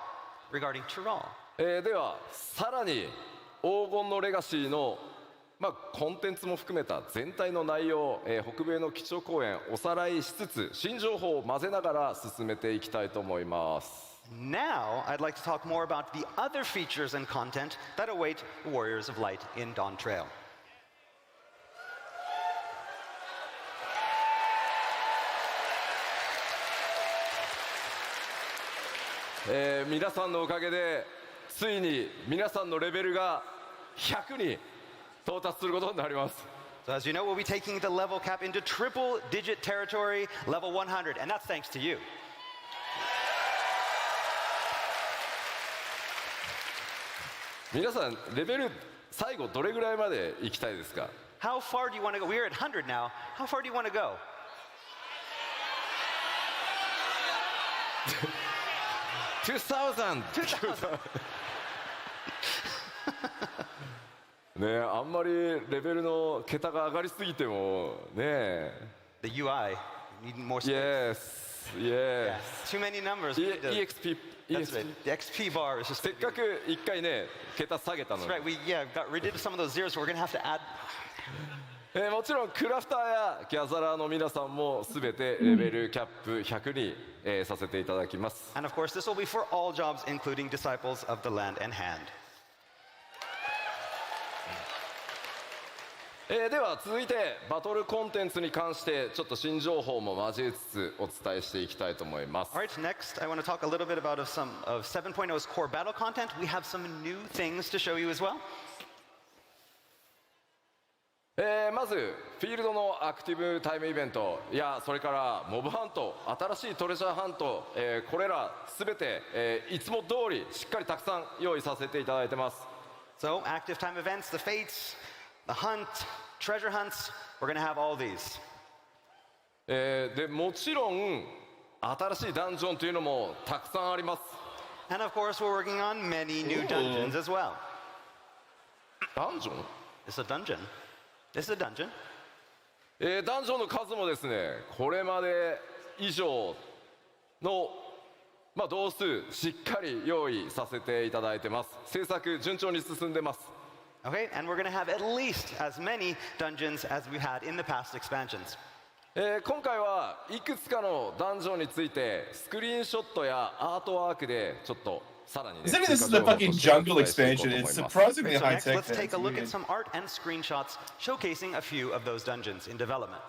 ではさらに黄金のレガシーの、コンテンツも含めた全体の内容、北米の基調講演おさらいしつつ新情報を混ぜながら進めていきたいと思います。 Now, I'd like to talk more about the other features and content that await Warriors of Light in Dawn Trail. 皆さんのおかげでついに皆さんのレベルが100に到達することになります。 So as you know, we'll be taking the level cap into triple digit territory, level 100, and that's thanks to you. 皆さんレベル最後どれぐらいまで行きたいですか？ How far do you want to go? We're at 100 now. How far do you want to go? 2000 ねえ、あんまりレベルの桁が上がりすぎてもね。 The UI, need more space. Yes, Yeah, yes. too many numbers. We need to- EXP That's right. The XP bar is just. せっかく一回ね桁下げたの That's に right. We got rid of some of those zeros, so we're gonna have to add. もちろんクラフターやギャザラーの皆さんもすべてレベルキャップ100に、させていただきます。 And of course, this will be for all jobs, including disciples of the land and hand. では続いてバトルコンテンツに関してちょっと新情報も交えつつお伝えしていきたいと思います。 All right, next, I want to talk a little bit about some of 7.0's core battle content. We have some new things to show you as well. まずフィールドのアクティブタイムイベントやそれからモブハント、新しいトレジャーハント、これらすべて、いつも通りしっかりたくさん用意させていただいてます。 So, active time events, the fates, the hunt, treasure hunts, we're going to have all these. でもちろん新しいダンジョンというのもたくさんあります。 And of course, we're working on many new dungeons as well. ダンジョン This is a dungeon. This is a dungeon. ダンジョンの数もですねこれまで以上の、同数しっかり用意させていただいてます。制作順調に進んでます。 Okay, and we're going to have at least as many dungeons as we had in the past expansions. 今回はいくつかのダンジョンについてスクリーンショットやアートワークでちょっとさらにね Considering this is the fucking jungle expansion, it's surprisingly So high next, tech. let's take a look at some art and screenshots showcasing a few of those dungeons in development.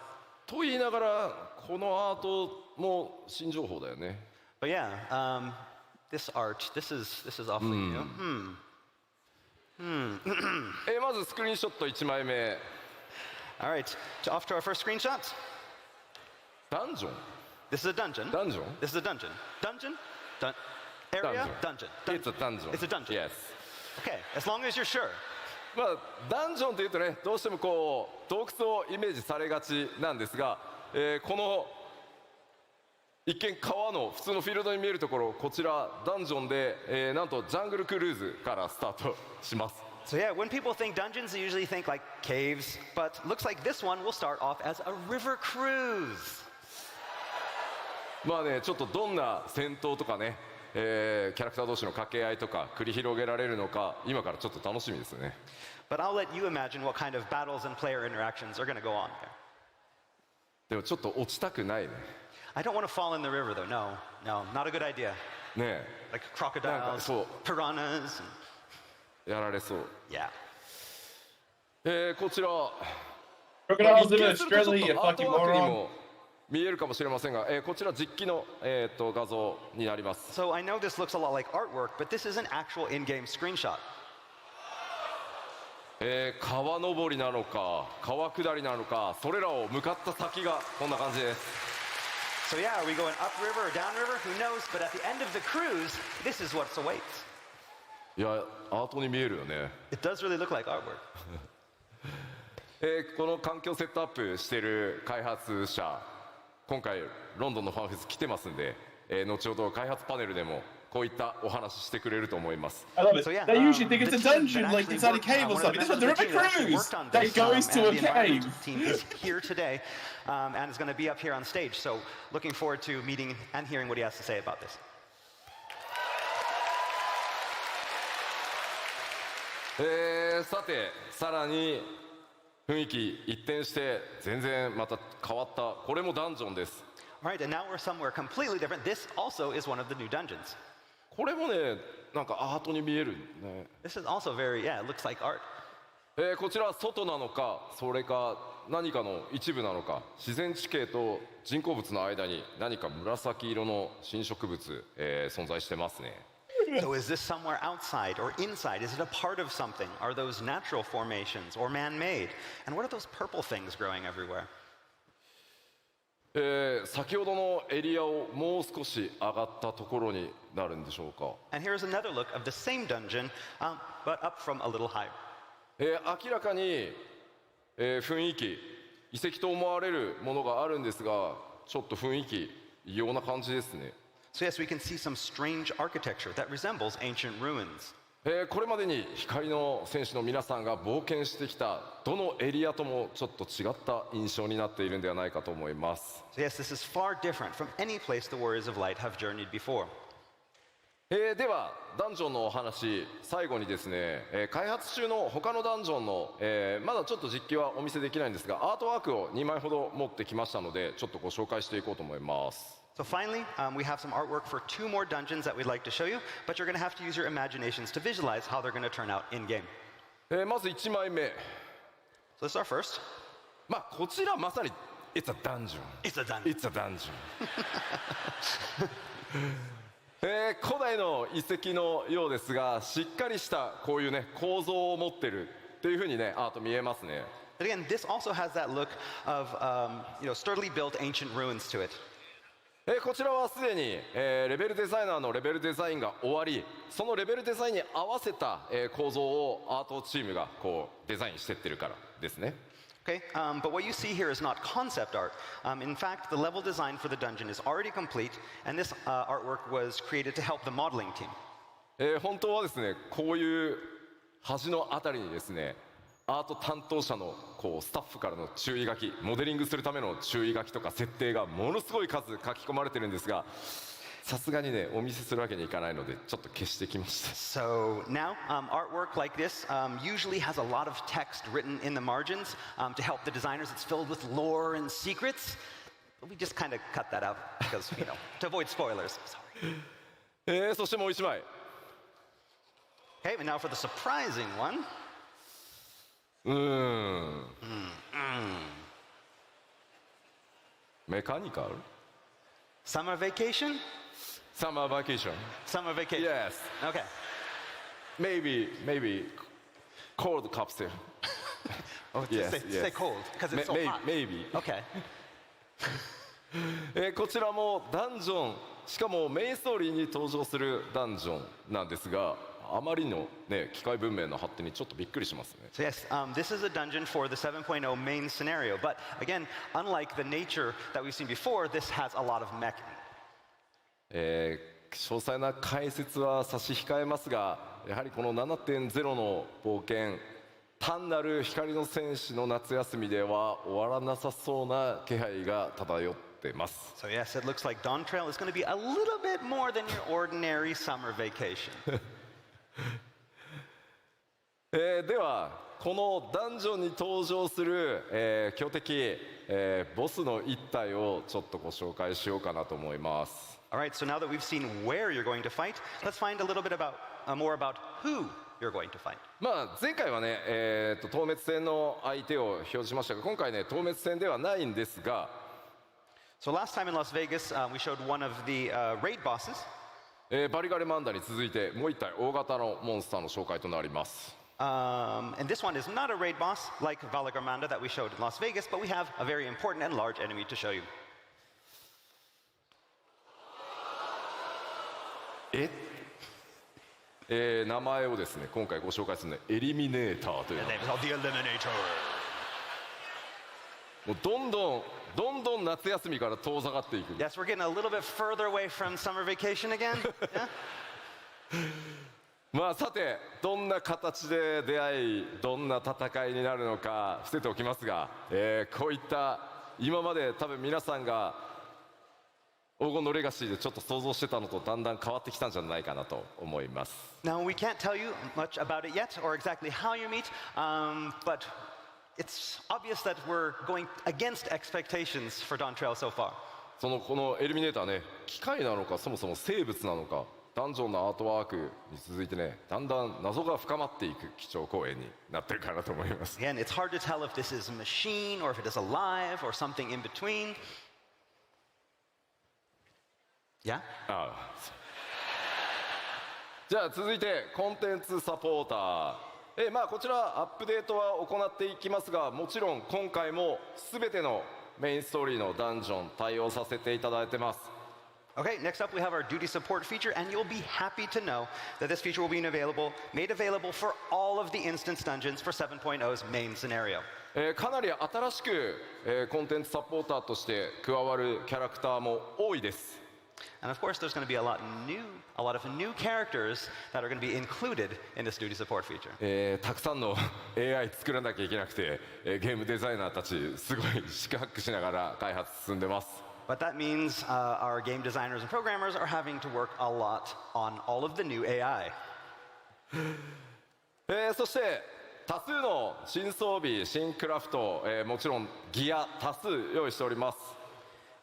と言いながらこのアートも新情報だよね。 But yeah, this art, this is awfully new. まずスクリーンショット1枚目。 All right, off to our first screenshots. ダンジョン This is a dungeon. ダンジョン This is a dungeon. Dungeon? Area? Dungeon. It's a dungeon. It's a dungeon. Yes. Okay, as long as you're sure. ダンジョンというとねどうしてもこう洞窟をイメージされがちなんですが、この一見川の普通のフィールドに見えるところこちらダンジョンで、なんとジャングルクルーズからスタートします。 So yeah, when people think dungeons, they usually think like caves, but looks like this one will start off as a river cruise. ちょっとどんな戦闘とかね、キャラクター同士の掛け合いとか繰り広げられるのか今からちょっと楽しみですね。 But I'll let you imagine what kind of battles and player interactions are going to go on there. でもちょっと落ちたくないね。 I don't want to fall in the river though. No, not a good idea. ね Like なんか crocodiles, そう piranhas. やられそう。 Yeah. こちら Crocodiles 一 live in 見するとちょっ Australia, you とアート fucking ワークに moron. も見えるかもしれませんが、こちら実機の、画像になります。 So I know this looks a lot like artwork, but this is an actual in-game screenshot. 川登りなのか川下りなのか、それらを向かった先がこんな感じです。 So yeah, are we going upriver or downriver? Who knows? But at the end of the cruise, this is what awaits. いやアートに見えるよね。 It does really look like artwork. この環境セットアップしている開発者、今回ロンドンのファンフェス来てますんで、後ほど開発パネルでもこういったお話ししてくれると思います。 I love it. So yeah, They usually think it's the a team dungeon, that like actually inside a worked, cave or one of something. the This is the members of River team that actually Cruise worked on that this, goes to and a the environment cave. team is here today, and is going to be up here on stage. So looking forward to meeting and hearing what he has to say about this. さてさらに雰囲気一転して全然また変わった、これもダンジョンです。 All right, and now we're somewhere completely different. This also is one of the new dungeons. これもねなんかアートに見えるね。 This is also very, yeah, it looks like art. こちらは外なのかそれか何かの一部なのか、自然地形と人工物の間に何か紫色の新植物、存在してますね。 So is this somewhere outside or inside? Is it a part of something? Are those natural formations or man-made? And what are those purple things growing everywhere? 先ほどのエリアをもう少し上がったところになるんでしょうか。 And here's another look of the same dungeon, but up from a little higher. 明らかに、雰囲気遺跡と思われるものがあるんですが、ちょっと雰囲気異様な感じですね。 So yes, we can see some strange architecture that resembles ancient ruins. これまでに光の戦士の皆さんが冒険してきたどのエリアともちょっと違った印象になっているんではないかと思います。 So yes, this is far different from any place the warriors of light have journeyed before. ではダンジョンのお話、最後にですね、開発中の他のダンジョンの、まだちょっと実機はお見せできないんですが、アートワークを2枚ほど持ってきましたので、ちょっとご紹介していこうと思います。 So finally, we have some artwork for 2 more dungeons that we'd like to show you, but you're going to have to use your imaginations to visualize how they're going to turn out in-game. まず1枚目、 So this is our first. まあこちらまさに It's a dungeon. It's a dungeon. It's a dungeon. 古代の遺跡のようですが、しっかりしたこういうね構造を持ってるっていう風にねアート見えますね。 But again, this also has that look of sturdily built ancient ruins to it. こちらはすでに、レベルデザイナーのレベルデザインが終わり、そのレベルデザインに合わせた、構造をアートチームがこうデザインしてってるからですね。 Okay, but what you see here is not concept art. In fact, the level design for the dungeon is already complete, and this artwork was created to help the modeling team. 本当はですね、こういう端のあたりにですね、アート担当者のこうスタッフからの注意書き、モデリングするための注意書きとか設定がものすごい数書き込まれてるんですが、さすがにねお見せするわけにいかないのでちょっと消してきました。 So now, artwork like this usually has a lot of text written in the margins to help the designers. It's filled with lore and secrets. But we just kind of cut that out because, to avoid spoilers. Sorry. そしてもう一枚。 Okay, and now for the surprising one. メカニカル Summer vacation? Summer vacation. Summer vacation. Yes. Okay. Maybe cold capsule. Oh, Yes, say yes. cold because it's so hot. Maybe. Okay. こちらもダンジョン、しかもメインストーリーに登場するダンジョンなんですが、あまりのね機械文明の発展にちょっとびっくりしますね。 So yes, this is a dungeon for the 7.0 main scenario. But again, unlike the nature that we've seen before, this has a lot of mech. 詳細な解説は差し控えますが、やはりこの 7.0 の冒険、単なる光の戦士の夏休みでは終わらなさそうな気配が漂ってます。 So yes, it looks like Dawn Trail is going to be a little bit more than your ordinary summer vacation. ではこのダンジョンに登場する、強敵、ボスの一体をちょっとご紹介しようかなと思います。 All right, so now that we've seen where you're going to fight, let's find a little bit more about who you're going to fight. まあ前回はね、透滅戦の相手を表示しましたが、今回ね透滅戦ではないんですが、So last time in Las Vegas, we showed one of the raid bosses. バリガレマンダに続いてもう一体大型のモンスターの紹介となります。And this one is not a raid boss like Valagarmanda that we showed in Las Vegas, but we have a very important and large enemy to show you. 名前をですね、今回ご紹介するのはエリミネーターという The name is called the Eliminator. もうどんどん夏休みから遠ざかっていく。 Yes, we're getting a little bit further away from summer vacation again. Yeah? まあさてどんな形で出会いどんな戦いになるのか伏せておきますが、こういった今まで多分皆さんが黄金のレガシーでちょっと想像してたのとだんだん変わってきたんじゃないかなと思います。 Now, we can't tell you much about it yet or exactly how you meet, but it's obvious that we're going against expectations for Dawn Trail so far. このエリミネーターね、機械なのかそもそも生物なのか、ダンジョンのアートワークに続いてね、だんだん謎が深まっていく基調講演になってるかなと思います。 Again, it's hard to tell if this is a machine or if it is alive or something in between. Yeah? じゃあ続いてコンテンツサポーター、まあこちらアップデートは行っていきますが、もちろん今回も全てのメインストーリーのダンジョン対応させていただいてます。 Okay, next up we have our duty support feature, and you'll be happy to know that this feature will be made available for all of the instance dungeons for 7.0's main scenario. かなり新しく、コンテンツサポーターとして加わるキャラクターも多いです。 And of course, there's going to be a lot of new characters that are going to be included in this duty support feature. たくさんの AI 作らなきゃいけなくて、ゲームデザイナーたちすごい四苦八苦しながら開発進んでます。 But that means our game designers and programmers are having to work a lot on all of the new AI. そして多数の新装備、新クラフト、もちろんギア多数用意しております。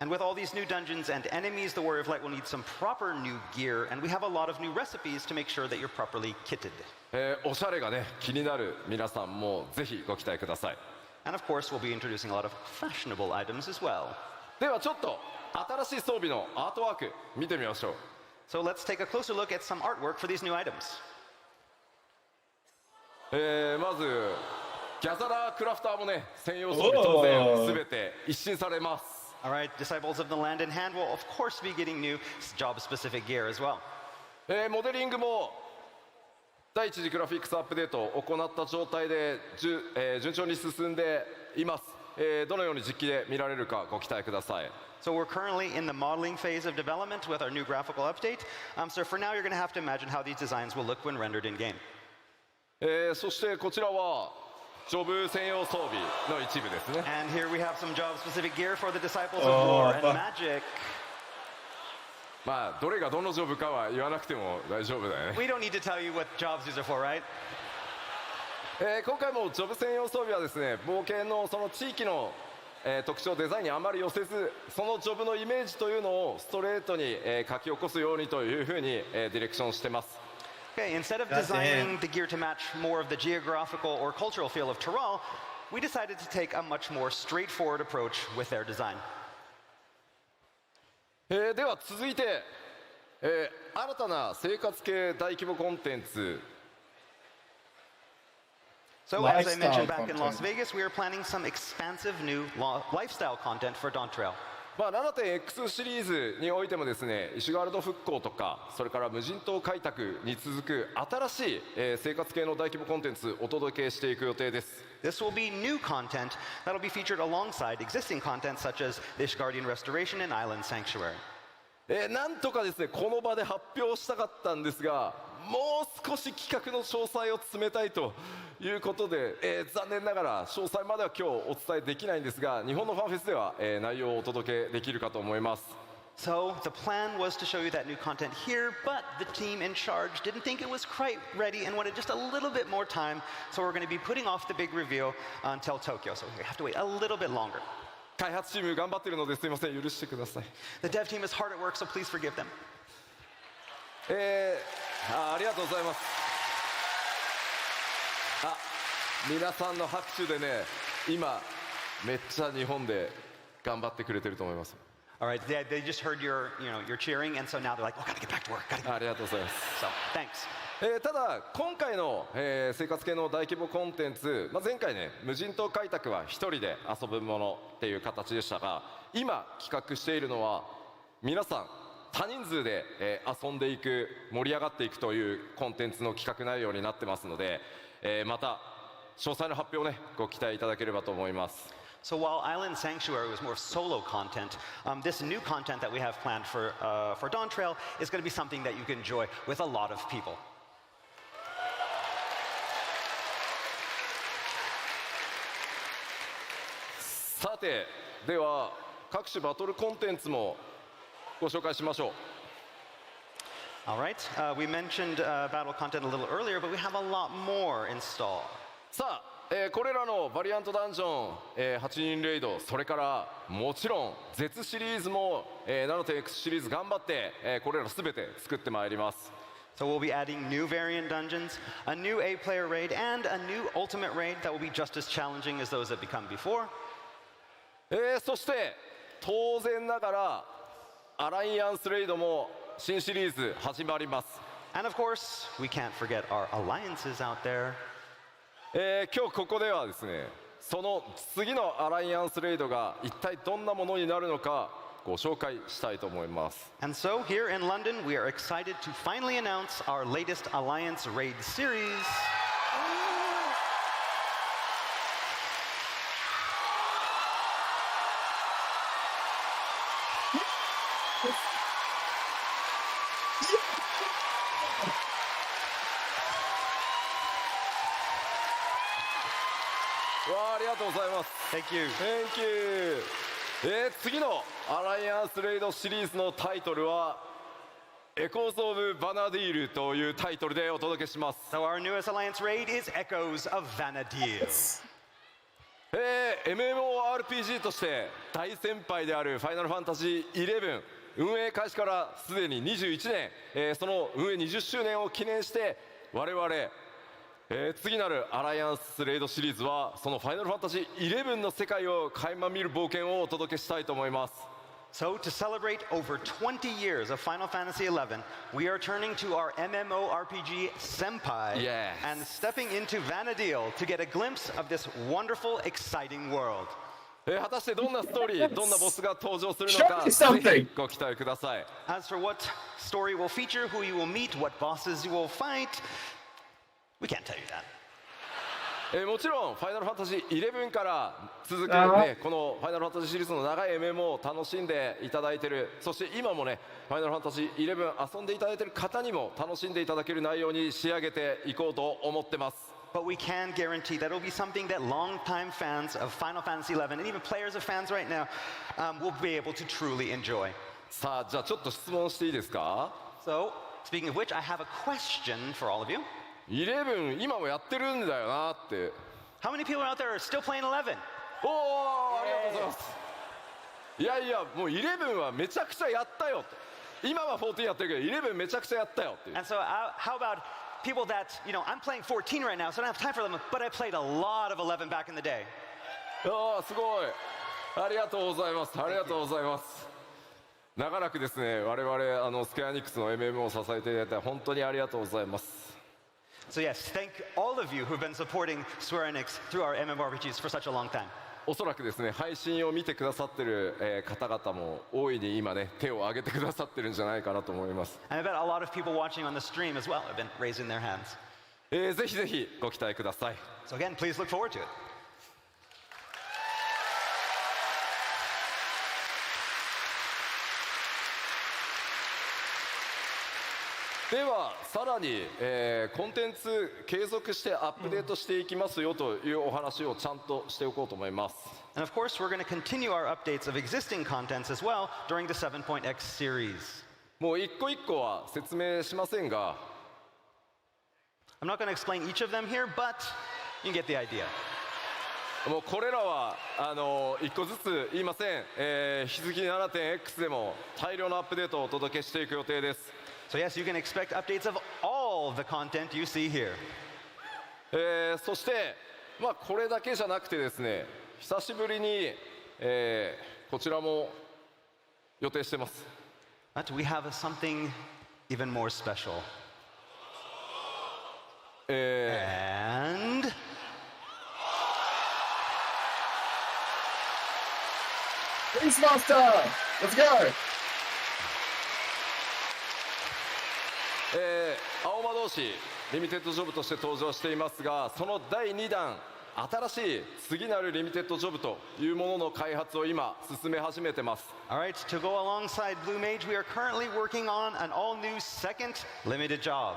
And with all these new dungeons and enemies, the Warrior of Light will need some proper new gear, and we have a lot of new recipes to make sure that you're properly kitted. おしゃれがね気になる皆さんもぜひご期待ください。 And of course, we'll be introducing a lot of fashionable items as well. ではちょっと新しい装備のアートワーク見てみましょう。 So let's take a closer look at some artwork for these new items. まずギャザラークラフターもね専用装備当然全て一新されます。 All right, Disciples of the Land in Hand will of course be getting new job-specific gear as well. モデリングも第一次グラフィックスアップデートを行った状態で順調に進んでいます。どのように実機で見られるかご期待ください。 So we're currently in the modeling phase of development with our new graphical update. So for now, you're going to have to imagine how these designs will look when rendered in game. そしてこちらはジョブ専用装備の一部ですね。 And here we have some job-specific gear for the Disciples of War and Magic. まあどれがどのジョブかは言わなくても大丈夫だよね。 We don't need to tell you what jobs these are for, right? 今回もジョブ専用装備はですね冒険のその地域の特徴デザインにあまり寄せずそのジョブのイメージというのをストレートに書き起こすようにというふうにディレクションしてます。 Okay, instead of designing the gear to match more of the geographical or cultural feel of Tyrol, we decided to take a much more straightforward approach with their design. では続いて、新たな生活系大規模コンテンツ So as I Lifestyle mentioned back in content. Las Vegas, we are planning some expansive new lifestyle content for Dawn Trail. まあ、7.X シリーズにおいてもですねイシュガルド復興とかそれから無人島開拓に続く新しい、生活系の大規模コンテンツお届けしていく予定です。 This will be new content that will be featured alongside existing content such as the Ishgardian Restoration and Island Sanctuary. なんとかですねこの場で発表したかったんですがもう少し企画の詳細を詰めたいということで、残念ながら詳細までは今日お伝えできないんですが日本のファンフェスでは、内容をお届けできるかと思います。 So the plan was to show you that new content here, but the team in charge didn't think it was quite ready and wanted just a little bit more time. So we're going to be putting off the big reveal until Tokyo. So we have to wait a little bit longer. 開発チーム頑張ってるのですいません許してください。 The dev team is hard at work, so please forgive them. ありがとうございます。皆さんの拍手でね今めっちゃ日本で頑張ってくれてると思います。All right, they just heard your cheering, and so now they're like, oh, gotta get back to work. Gotta get ありがとうございます。 So thanks. ただ今回の、生活系の大規模コンテンツ、前回ね無人島開拓は一人で遊ぶものっていう形でしたが、今企画しているのは皆さん多人数で、遊んでいく盛り上がっていくというコンテンツの企画内容になってますので、また詳細の発表をねご期待いただければと思います。 So while Island Sanctuary was more solo content, this new content that we have planned for Dawn Trail is going to be something that you can enjoy with a lot of people. さてでは各種バトルコンテンツもご紹介しましょう。 All right, we mentioned battle content a little earlier, but we have a lot more installed. さあ、これらのバリアントダンジョン、8人レイド、それからもちろん Z シリーズも、7.X シリーズ頑張って、これらすべて作ってまいります。 So we'll be adding new variant dungeons, a new 8-player raid, and a new ultimate raid that will be just as challenging as those that become before. そして当然ながらアライアンスレイドも新シリーズ始まります。 And of course, we can't forget our alliances out there. 今日ここではですね、その次のアライアンスレイドが一体どんなものになるのかご紹介したいと思います。 And so here in London, we are excited to finally announce our latest Alliance Raid series. Thank you. Thank you. 次のアライアンスレイドシリーズのタイトルはエコーズ・オブ・バナディールというタイトルでお届けします。 So our newest Alliance Raid is Echoes of Vana'diel. MMORPG として大先輩であるファイナルファンタジー11運営開始からすでに21年、その運営20周年を記念して我々次なるアライアンスレイドシリーズはそのファイナルファンタジー11の世界を垣間見る冒険をお届けしたいと思います。 So to celebrate over 20 years of Final Fantasy XI, we are turning to our MMORPG Senpai Yes. and stepping into Vana'diel to get a glimpse of this wonderful, exciting world. 果たしてどんなストーリー、どんなボスが登場するのか Show me something. ぜひご期待ください。 As for what story will feature, who you will meet, what bosses you will fight, we can't tell you that. もちろんファイナルファンタジー11から続く、このファイナルファンタジーシリーズの長い MMO を楽しんでいただいている、そして今もねファイナルファンタジー11遊んでいただいている方にも楽しんでいただける内容に仕上げていこうと思ってます。 But we can guarantee that it will be something that longtime fans of Final Fantasy XI, and even players of fans right now, will be able to truly enjoy. さあじゃあちょっと質問していいですか。 So, speaking of which, I have a question for all of you. 11今もやってるんだよなって。 How many people out there are still playing 11? おおありがとうございます。いやいやもう11はめちゃくちゃやったよって。今は14やってるけど11めちゃくちゃやったよっていう。 And so, how about people that, I'm playing 14 right now, so I don't have time for them, but I played a lot of 11 back in the day. ああすごいありがとうございます。ありがとうございます。長らくですね我々スクエアニックスの MMO を支えていただいて本当にありがとうございます。 So yes, thank all of you who've been supporting Square Enix through our MMORPGs for such a long time. おそらくですね配信を見てくださってる、方々も大いに今ね手を挙げてくださってるんじゃないかなと思います。 And I bet a lot of people watching on the stream as well have been raising their hands. ぜひぜひご期待ください。 So again, please look forward to it. ではさらに、コンテンツ継続してアップデートしていきますよというお話をちゃんとしておこうと思います。 And of course, we're going to continue our updates of existing contents as well during the 7.X series. もう一個一個は説明しませんが I'm not going to explain each of them here, but you can get the idea. もうこれらは一個ずつ言いません、引き続き 7.X でも大量のアップデートをお届けしていく予定です。 So yes, you can expect updates of all the content you see here. そしてこれだけじゃなくてですね久しぶりに、こちらも予定してます。 But we have something even more special. And Beastmaster! Let's go! 青魔同士リミテッドジョブとして登場していますが、その第2弾新しい次なるリミテッドジョブというものの開発を今進め始めてます。 all right, to go alongside Blue Mage, we are currently working on an all-new second limited job.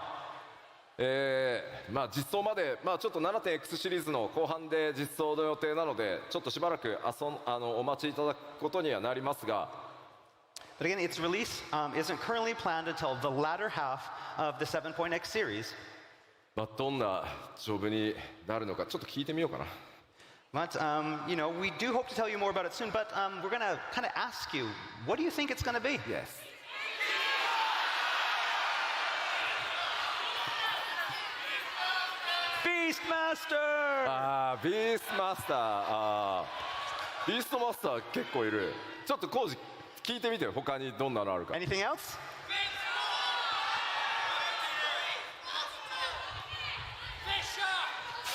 まあ実装まで、まあ、ちょっと 7.X シリーズの後半で実装の予定なので、ちょっとしばらくお待ちいただくことにはなりますが、 But again, its release isn't currently planned until the latter half of the 7.X series. まあ、どんなジョブになるのかちょっと聞いてみようかな。 But, you know, we do hope to tell you more about it soon, but we're going to kind of ask you, what do you think it's going to be? Yes. Beastmaster! ああ、ビーストマスター。あー、ビーストマスター結構いる。ちょっとコウジ聞いてみてよ、他にどんなのあるか。 Anything else?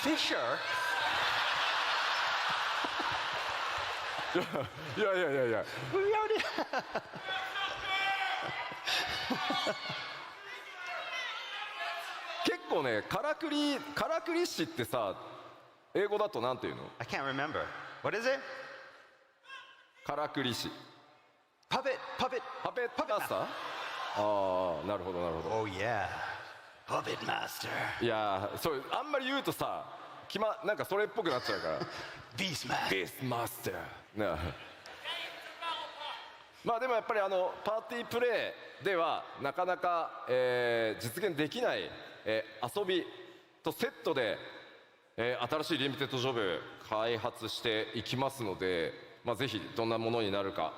Fisher? いやいやいやいや。 We already... 結構ね、からくり師ってさ、英語だとなんていうの？ I can't remember. What is it? からくり師。 Puppet. パペットマスター？ああ、なるほどなるほど。 Oh, yeah. Puppet Master. いやー、そうあんまり言うとさ、なんかそれっぽくなっちゃうから。 Beastmaster. ビーストマスター。ね。まあでもやっぱりパーティープレイではなかなか、実現できない、遊びとセットで、新しいリミテッドジョブ開発していきますので、まあぜひどんなものになるか、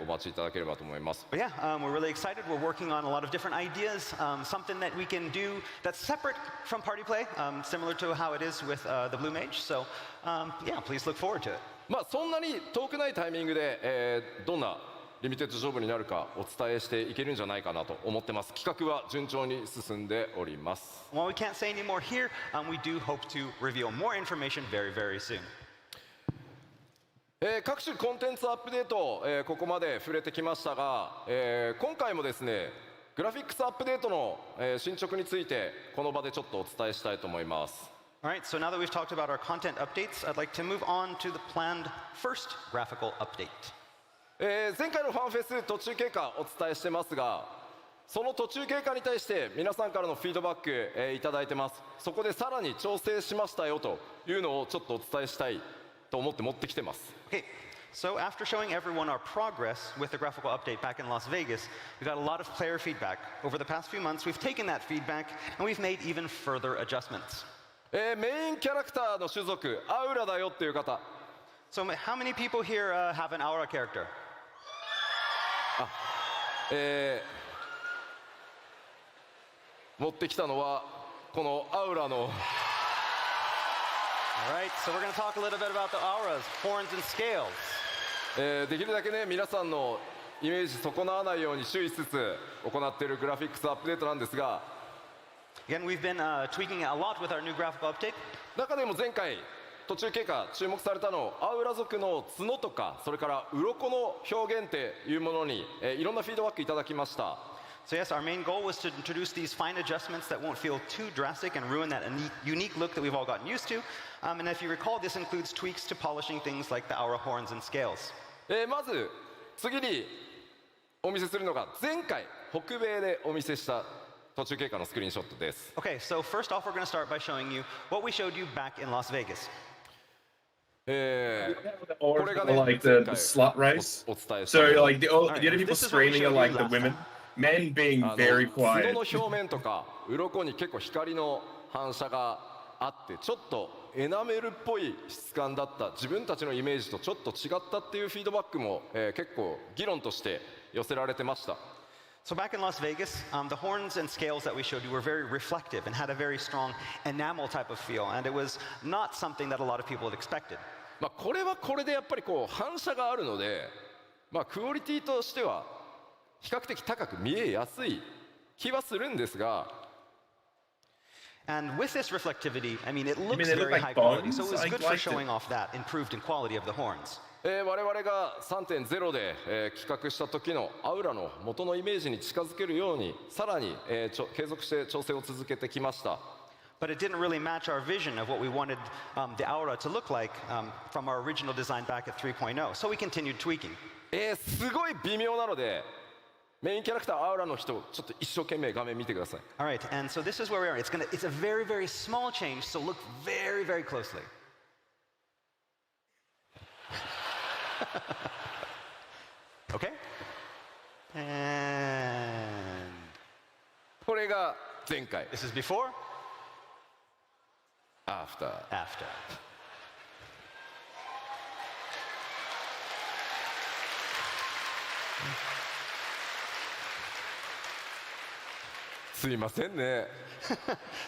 お待ちいただければと思います。 But yeah, we're really excited. We're working on a lot of different ideas, something that we can do that's separate from party play, similar to how it is with the Blue Mage. So yeah, please look forward to it. まあそんなに遠くないタイミングで、どんなリミテッドジョブになるかお伝えしていけるんじゃないかなと思ってます。企画は順調に進んでおります。 While we can't say any more here, we do hope to reveal more information very, very soon. 各種コンテンツアップデート、ここまで触れてきましたが、今回もですねグラフィックスアップデートの、進捗についてこの場でちょっとお伝えしたいと思います。 All right, so now that we've talked about our content updates, I'd like to move on to the planned first graphical update. 前回のファンフェス途中経過お伝えしてますが、その途中経過に対して皆さんからのフィードバック、いただいてます。そこでさらに調整しましたよというのをちょっとお伝えしたいと思って持ってきてます。 Okay, so after showing everyone our progress with the graphical update back in Las Vegas, we got a lot of player feedback. Over the past few months, we've taken that feedback and we've made even further adjustments. メインキャラクターの種族アウラだよっていう方。 So how many people here have an Aura character? 持ってきたのはこのアウラの All right, so we're going to talk a little bit about the auras, horns, and scales. できるだけね皆さんのイメージ損なわないように注意しつつ行っているグラフィックスアップデートなんですが、 Again, we've been tweaking it a lot with our new graphical update. 中でも前回途中経過注目されたのアウラ族の角とかそれから鱗の表現っていうものに、いろんなフィードバックいただきました。 So yes, our main goal was to introduce these fine adjustments that won't feel too drastic and ruin that unique look that we've all gotten used to. And if you recall, this includes tweaks to polishing things like the aura, horns, and scales. まず次にお見せするのが前回北米でお見せした途中経過のスクリーンショットです。 Okay, so first off, we're going to start by showing you what we showed you back in Las Vegas. これがね、like the slut race. So like the other people screaming are like the women, men being very 角 quiet. の表面とか鱗に結構光の反射があってちょっとエナメルっぽい質感だった自分たちのイメージとちょっと違ったっていうフィードバックも、結構議論として寄せられてました。 So back in Las Vegas, the horns and scales that we showed you were very reflective and had a very strong enamel type of feel, and it was not something that a lot of people had expected. まあこれはこれでやっぱりこう反射があるので、まあクオリティとしては比較的高く見えやすい気はするんですが、 And with this reflectivity, I mean, it looks they look very like high quality, bones? so it was I good for liked it. showing off that improved in quality of the horns. 我々が 3.0 で、企画した時のアウラの元のイメージに近づけるようにさらに、継続して調整を続けてきました。 But it didn't really match our vision of what we wanted the aura to look like from our original design back at 3.0. So we continued tweaking. すごい微妙なのでメインキャラクターアウラの人ちょっと一生懸命画面見てください。 All right, and so this is where we are. It's a very, very small change, so look very, very closely. Okay? And これが前回 this is before, アフター。 after. すいませんね。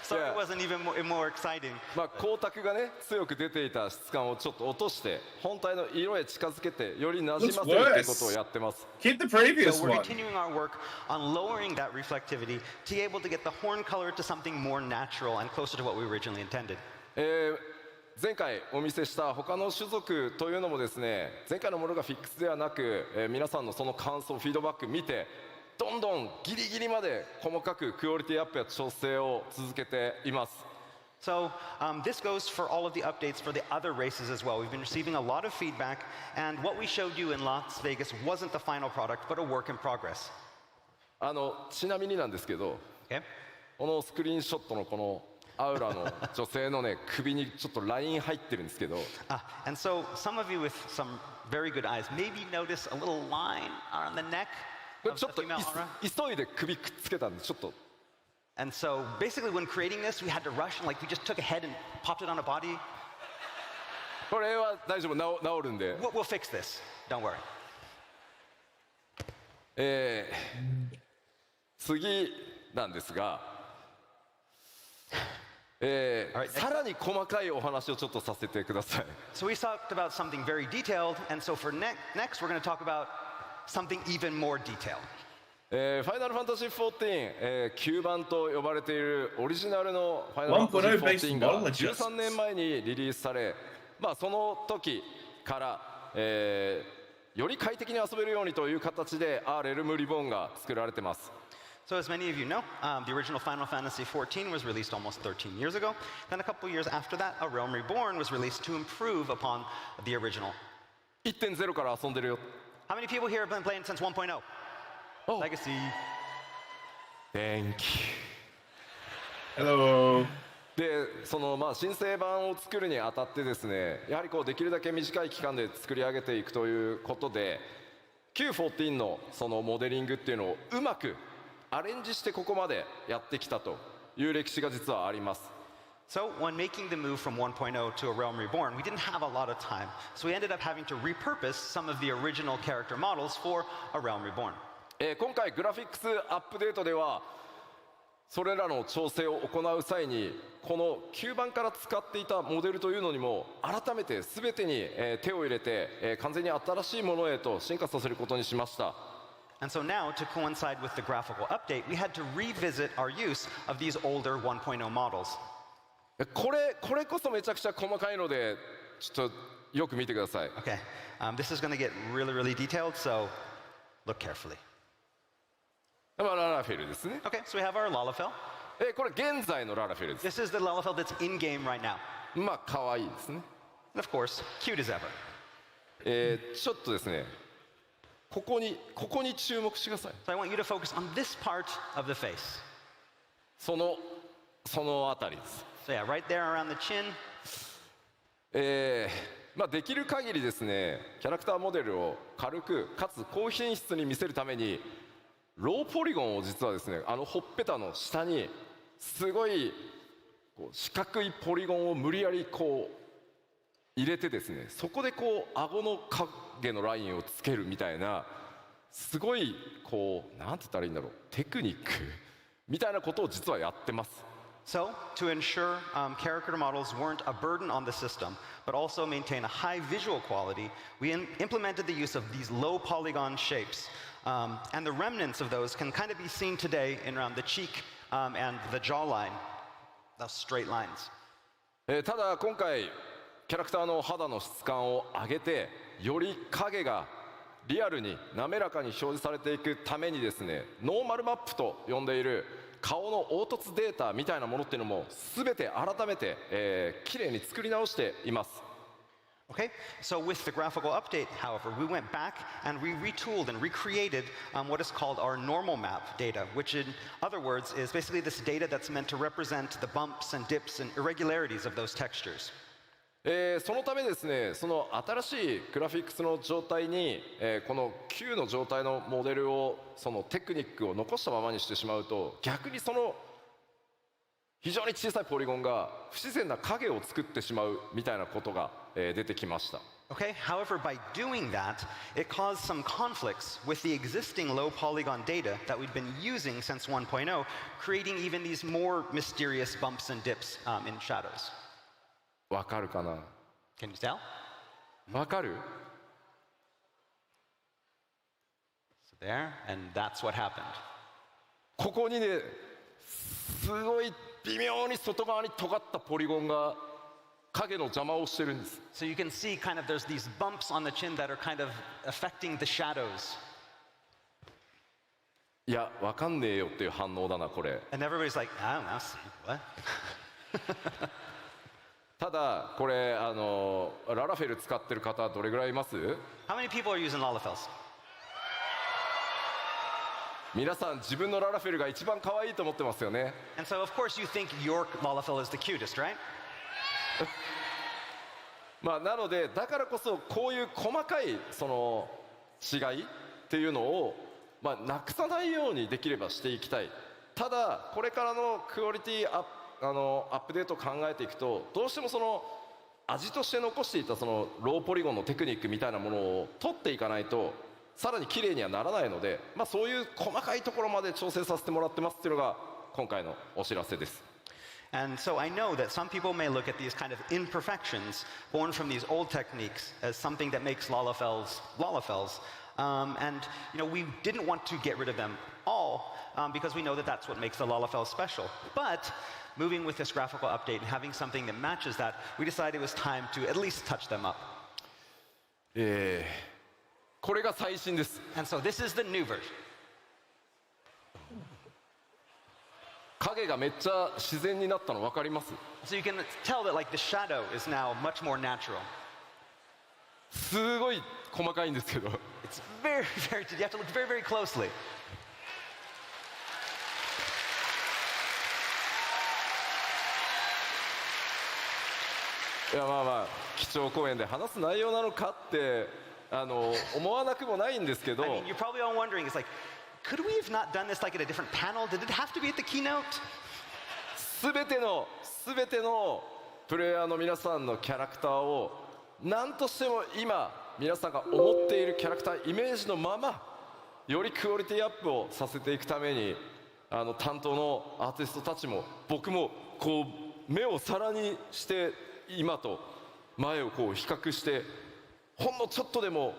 So Yeah. it wasn't even more exciting. まあ光沢がね強く出ていた質感をちょっと落として本体の色へ近づけてよりなじませるということをやってます。 Keep the previous So we're one. continuing our work on lowering that reflectivity to be able to get the horn color to something more natural and closer to what we originally intended. 前回お見せした他の種族というのもですね、前回のものがフィックスではなく、皆さんのその感想フィードバック見てどんどんギリギリまで細かくクオリティアップや調整を続けています。 So this goes for all of the updates for the other races as well. We've been receiving a lot of feedback, and what we showed you in Las Vegas wasn't the final product, but a work in progress. ちなみになんですけど、 Okay? このスクリーンショットのこのアウラの女性のね首にちょっとライン入ってるんですけど、 And so some of you with some very good eyes maybe notice a little line on the neck これ of ちょ the っと female aura. 急いで首くっつけたんでちょっと And so basically when creating this, we had to rush and like we just took a head and popped it on a body. これは大丈夫治るんで、 We'll fix this. Don't worry. 次なんですが、さらに細かいお話をちょっとさせてください。 So we talked about something very detailed, and so for next we're going to talk about something even more detailed. ファイナルファンタジー14、9番と呼ばれているオリジナルのファイナルファンタジー14が13年前にリリースされ、まあ、その時から、より快適に遊べるようにという形でレルムリボーンが作られてます。 So as many of you know, the original Final Fantasy XIV was released almost 13 years ago. Then a couple years after that, A Realm Reborn was released to improve upon the original. 1.0 から遊んでるよ。 How many people here have been playing since 1.0? Oh. Legacy. Thank you. Hello. でそのまあ新生版を作るにあたってですね、やはりこうできるだけ短い期間で作り上げていくということで、Q14 のそのモデリングっていうのをうまくアレンジしてここまでやってきたという歴史が実はあります。 So when making the move from 1.0 to A Realm Reborn, we didn't have a lot of time. So we ended up having to repurpose some of the original character models for A Realm Reborn. 今回グラフィックスアップデートではそれらの調整を行う際にこの9番から使っていたモデルというのにも改めて全てに手を入れて完全に新しいものへと進化させることにしました。 And so now, to coincide with the graphical update, we had to revisit our use of these older 1.0 models. これこそめちゃくちゃ細かいのでちょっとよく見てください。 Okay, this is going to get really, really detailed, so look carefully. まあララフェルですね。 Okay, so we have our Lalafell. これ現在のララフェルです。 This is the Lalafell that's in game right now. まあ可愛いですね。 And of course, cute as ever. ちょっとですね、ここに注目してください。 So I want you to focus on this part of the face. そのあたりです。 So yeah, right there around the chin. まあできる限りですね、キャラクターモデルを軽くかつ高品質に見せるためにローポリゴンを実はですね、ほっぺたの下にすごいこう四角いポリゴンを無理やりこう入れてですね、そこでこう顎の影のラインをつけるみたいなすごいこうなんて言ったらいいんだろう、テクニックみたいなことを実はやってます。 So, to ensure character models weren't a burden on the system, but also maintain a high visual quality, we implemented the use of these low polygon shapes. And the remnants of those can kind of be seen today in around the cheek and the jawline, those straight lines. ただ今回キャラクターの肌の質感を上げてより影がリアルに滑らかに表示されていくためにですね、ノーマルマップと呼んでいる顔の凹凸データみたいなものっていうのも全て改めて、きれいに作り直しています。Okay, so with the graphical update, however, we went back and we retooled and recreated what is called our normal map data, which in other words is basically this data that's meant to represent the bumps and dips and irregularities of those textures. そのためですね、その新しいグラフィックスの状態に、この旧の状態のモデルをそのテクニックを残したままにしてしまうと、逆にその非常に小さいポリゴンが不自然な影を作ってしまうみたいなことが、出てきました。Okay, however, by doing that, it caused some conflicts with the existing low polygon data that we'd been using since 1.0, creating even these more mysterious bumps and dips in shadows. わかるかな？ Can you tell? わかる？ So there, and that's what happened. ここにね、すごい微妙に外側に尖ったポリゴンが影の邪魔をしてるんです。So you can see kind of there's these bumps on the chin that are kind of affecting the shadows. いや、わかんねえよっていう反応だな、これ。 And everybody's like, I don't know, what? ただ、これ、ララフェル使ってる方、どれぐらいいます？ How many people are using Lalafels? 皆さん、自分のララフェルが一番可愛いと思ってますよね。And so, of course, you think your Lalafel is the cutest, right? まあ、なので、だからこそ、こういう細かいその違いっていうのを、まあ、なくさないようにできればしていきたい。ただ、これからのクオリティアップデートを考えていくと、どうしてもその味として残していたそのローポリゴンのテクニックみたいなものを取っていかないとさらに綺麗にはならないので、まあ、そういう細かいところまで調整させてもらってますっていうのが今回のお知らせです。 And so I know that some people may look at these kind of imperfections born from these old techniques as something that makes Lalafels Lalafels. And you know, we didn't want to get rid of them all because we know that that's what makes the Lalafels special. But moving with this graphical update and having something that matches that, we decided it was time to at least touch them up. これが最新です。 And so this is the new version. 影がめっちゃ自然になったの分かります？ So you can tell that like the shadow is now much more natural. すごい細かいんですけど。 It's very, very, you have to look very, very closely. いやまあまあ基調講演で話す内容なのかって思わなくもないんですけど。 I mean, you're probably all wondering, it's like, could we have not done this like at a different panel? Did it have to be at the keynote? すべてのプレイヤーの皆さんのキャラクターを何としても今皆さんが思っているキャラクターイメージのままよりクオリティアップをさせていくために担当のアーティストたちも僕もこう目を皿にして今と前をこう比較してほんのちょっとでも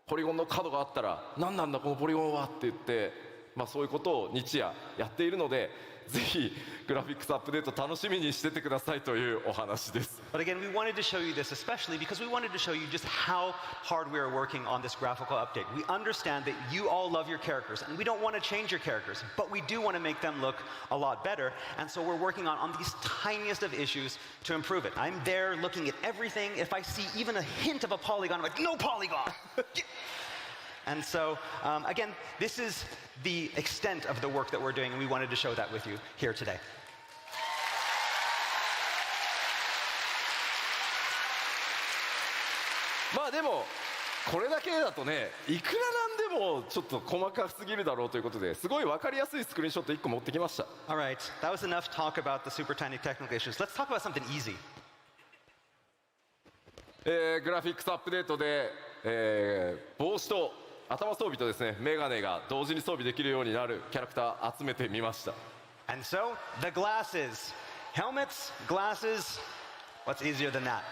ポリゴンの角があったら何なんだこのポリゴンはって言って、まあ、そういうことを日夜やっているのでぜひグラフィックスアップデート楽しみにしててくださいというお話です。 But again, we wanted to show you this especially because we wanted to show you just how hard we are working on this graphical update. We understand that you all love your characters and we don't want to change your characters, but we do want to make them look a lot better. And so we're working on these tiniest of issues to improve it. I'm there looking at everything. If I see even a hint of a polygon, I'm like, no polygon! And so, again, this is the extent of the work that we're doing, and we wanted to show that with you here today. まあでもこれだけだとねいくらなんでもちょっと細かすぎるだろうということですごい分かりやすいスクリーンショット1個持ってきました。 All right, that was enough talk about the super tiny technical issues. Let's talk about something easy. グラフィックスアップデートで、帽子と頭装備とですねメガネが同時に装備できるようになるキャラクター集めてみました。 And so, the glasses. Helmets, glasses, what's easier than that?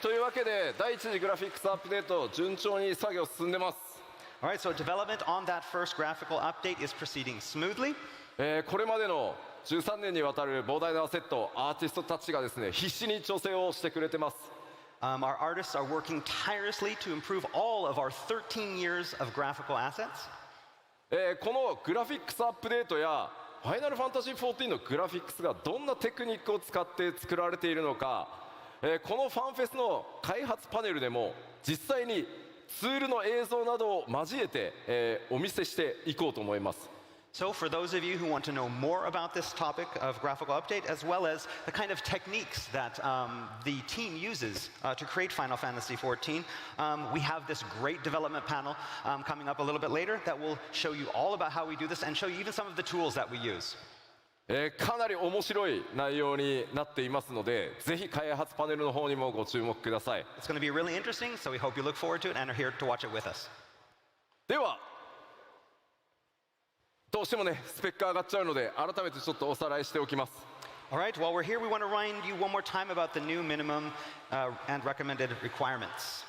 というわけで第一次グラフィックスアップデート順調に作業進んでます。 All right, so development on that first graphical update is proceeding smoothly. これまでの13年にわたる膨大なアセット、アーティストたちがですね必死に調整をしてくれてます。 Our artists are working tirelessly to improve all of our 13 years of graphical assets. このグラフィックスアップデートやファイナルファンタジー14のグラフィックスがどんなテクニックを使って作られているのか、このファンフェスの開発パネルでも実際にツールの映像などを交えて、お見せしていこうと思います。 So for those of you who want to know more about this topic of graphical update, as well as the kind of techniques that the team uses to create Final Fantasy XIV, we have this great development panel coming up a little bit later that will show you all about how we do this and show you even some of the tools that we use. かなり面白い内容になっていますので、ぜひ開発パネルの方にもご注目ください。 It's going to be really interesting, so we hope you look forward to it and are here to watch it with us. ではどうしてもねスペック上がっちゃうので改めてちょっとおさらいしておきます。 All right, while we're here, we want to remind you one more time about the new minimum and recommended requirements.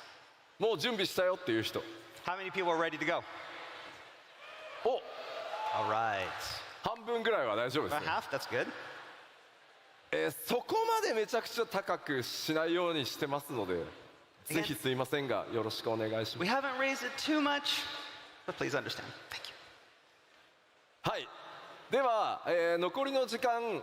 もう準備したよっていう人。 How many people are ready to go? お、 All right. 半分ぐらいは大丈夫です About ね。 half, that's good. そこまでめちゃくちゃ高くしないようにしてますので、ぜひすいませんがよろしくお願いしま We す。 haven't raised it too much, but please understand. Thank you. はい。では、残りの時間、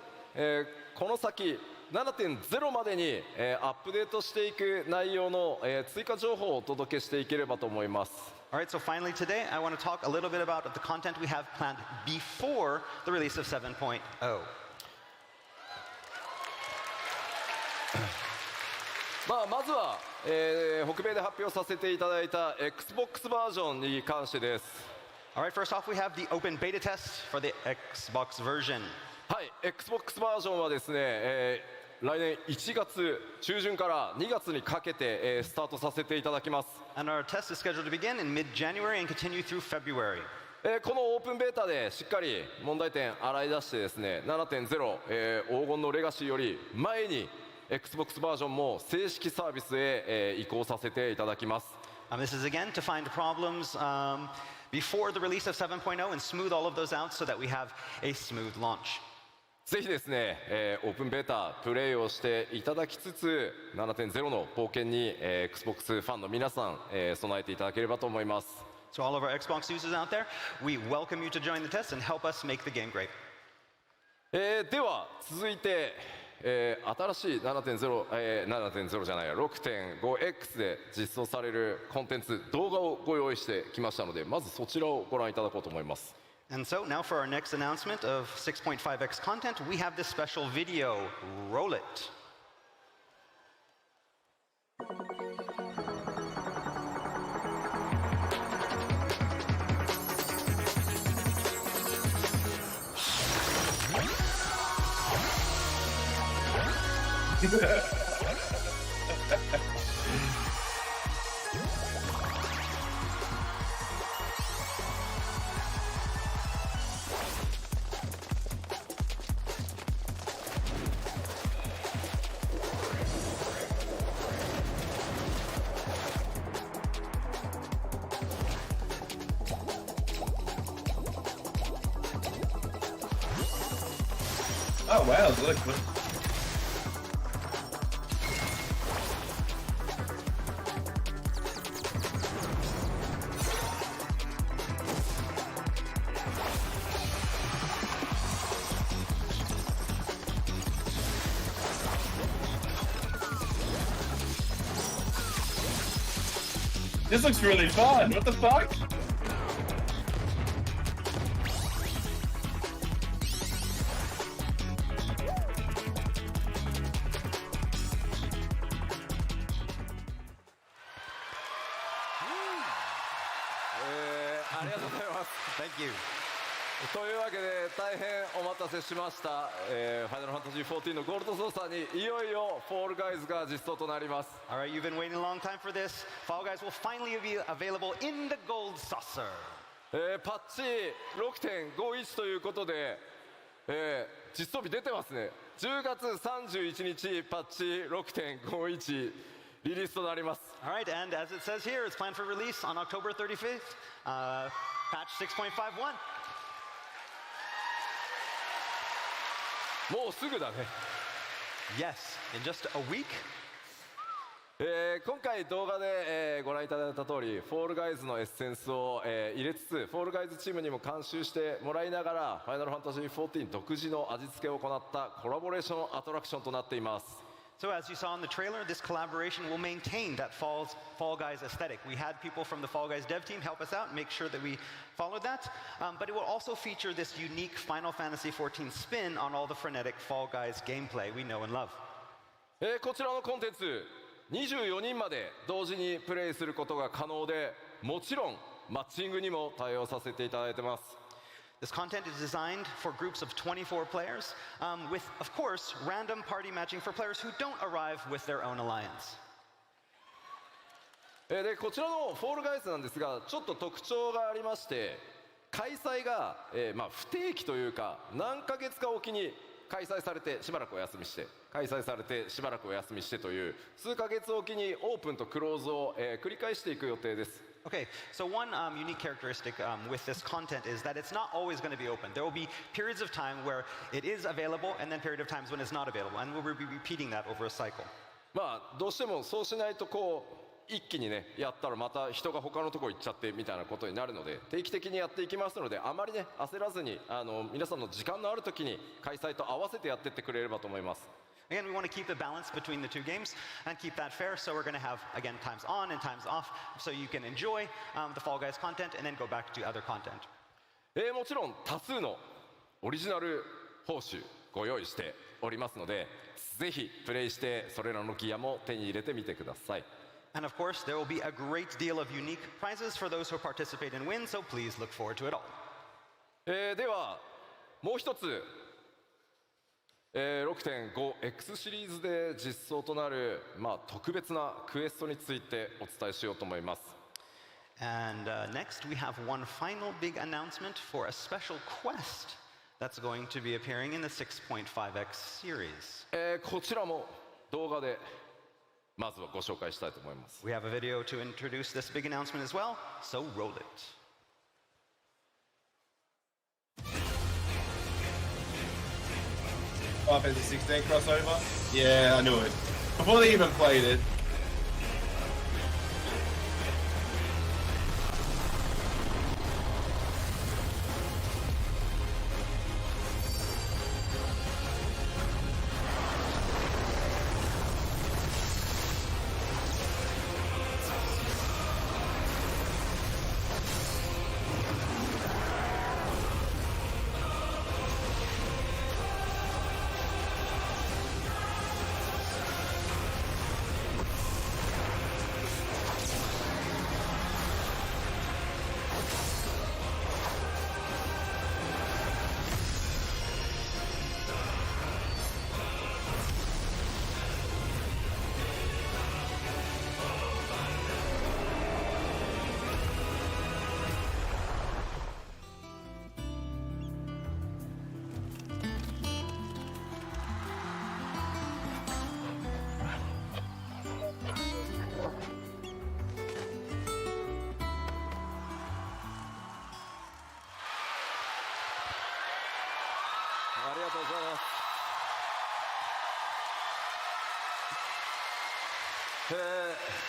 この先 7.0 までに、アップデートしていく内容の、追加情報をお届けしていければと思います。 All right, so finally today, I want to talk a little bit about the content we have planned before the release of 7.0. まずは、北米で発表させていただいた Xbox バージョンに関してです。 All right, first off, we have the open beta test for the Xbox version. はい、Xbox バージョンはですね、来年1月中旬から2月にかけて、スタートさせていただきます。 And our test is scheduled to begin in mid-January and continue through February. このオープンベータでしっかり問題点洗い出してですね 7.0、黄金のレガシーより前に Xbox バージョンも正式サービスへ、移行させていただきます。 This is again to find problems before the release of 7.0 and smooth all of those out so that we have a smooth launch. ぜひですね、オープンベータプレイをしていただきつつ 7.0 の冒険に、Xbox ファンの皆さん、備えていただければと思います。 So all of our Xbox users out there, we welcome you to join the test and help us make the game great. では続いて、新しい 7.0、7.0 じゃないや 6.5X で実装されるコンテンツ動画をご用意してきましたので、まずそちらをご覧いただこうと思います。 And so now for our next announcement of 6.5x content, we have this special video. Roll it. Oh wow, look. This looks really fun. What the fuck? Thank you. というわけで大変お待たせしました、ファイナルファンタジー14のゴールド操作にいよいよフォールガイズが実装となります。 All right, you've been waiting a long time for this. Fall Guys will finally be available in the gold saucer. パッチ 6.51 ということで、実装日出てますね。10月31日パッチ 6.51、リリースとなります。 All right, and as it says here, it's planned for release on October 35th, patch 6.51. もうすぐだね。 Yes, in just a week. 今回動画で、ご覧いただいた通り、フォールガイズのエッセンスを、入れつつ、フォールガイズチームにも監修してもらいながら、ファイナルファンタジー14独自の味付けを行ったコラボレーションアトラクションとなっています。 So as you saw in the trailer, this collaboration will maintain that Fall Guys aesthetic. We had people from the Fall Guys dev team help us out and make sure that we followed that. But it will also feature this unique Final Fantasy XIV spin on all the frenetic Fall Guys gameplay we know and love. こちらのコンテンツ、24人まで同時にプレイすることが可能で、もちろんマッチングにも対応させていただいてます。 This content is designed for groups of 24 players, with, of course, random party matching for players who don't arrive with their own alliance. でこちらのフォールガイズなんですが、ちょっと特徴がありまして、開催が、不定期というか、何ヶ月かおきに開催されてしばらくお休みして、開催されてしばらくお休みしてという数ヶ月おきにオープンとクローズを、繰り返していく予定です。 Okay, so one unique characteristic with this content is that it's not always going to be open. There will be periods of time where it is available and then period of times when it's not available, and we'll be repeating that over a cycle. どうしてもそうしないとこう一気にねやったらまた人が他のとこ行っちゃってみたいなことになるので、定期的にやっていきますので、あまりね焦らずに皆さんの時間のある時に開催と合わせてやってってくれればと思います。 Again, we want to keep the balance between the two games and keep that fair. So we're going to have, again, times on and times off, so you can enjoy the Fall Guys content and then go back to other content. もちろん多数のオリジナル報酬ご用意しておりますので、ぜひプレイしてそれらのギアも手に入れてみてください。 And of course, there will be a great deal of unique prizes for those who participate and win, so please look forward to it all. ではもう一つ、6.5X シリーズで実装となる、特別なクエストについてお伝えしようと思います。 And next, we have one final big announcement for a special quest that's going to be appearing in the 6.5X series. こちらも動画でまずはご紹介したいと思います。 We have a video to introduce this big announcement as well, so roll it. Final Fantasy 16 crossover? Yeah, I knew it. Before they even played it.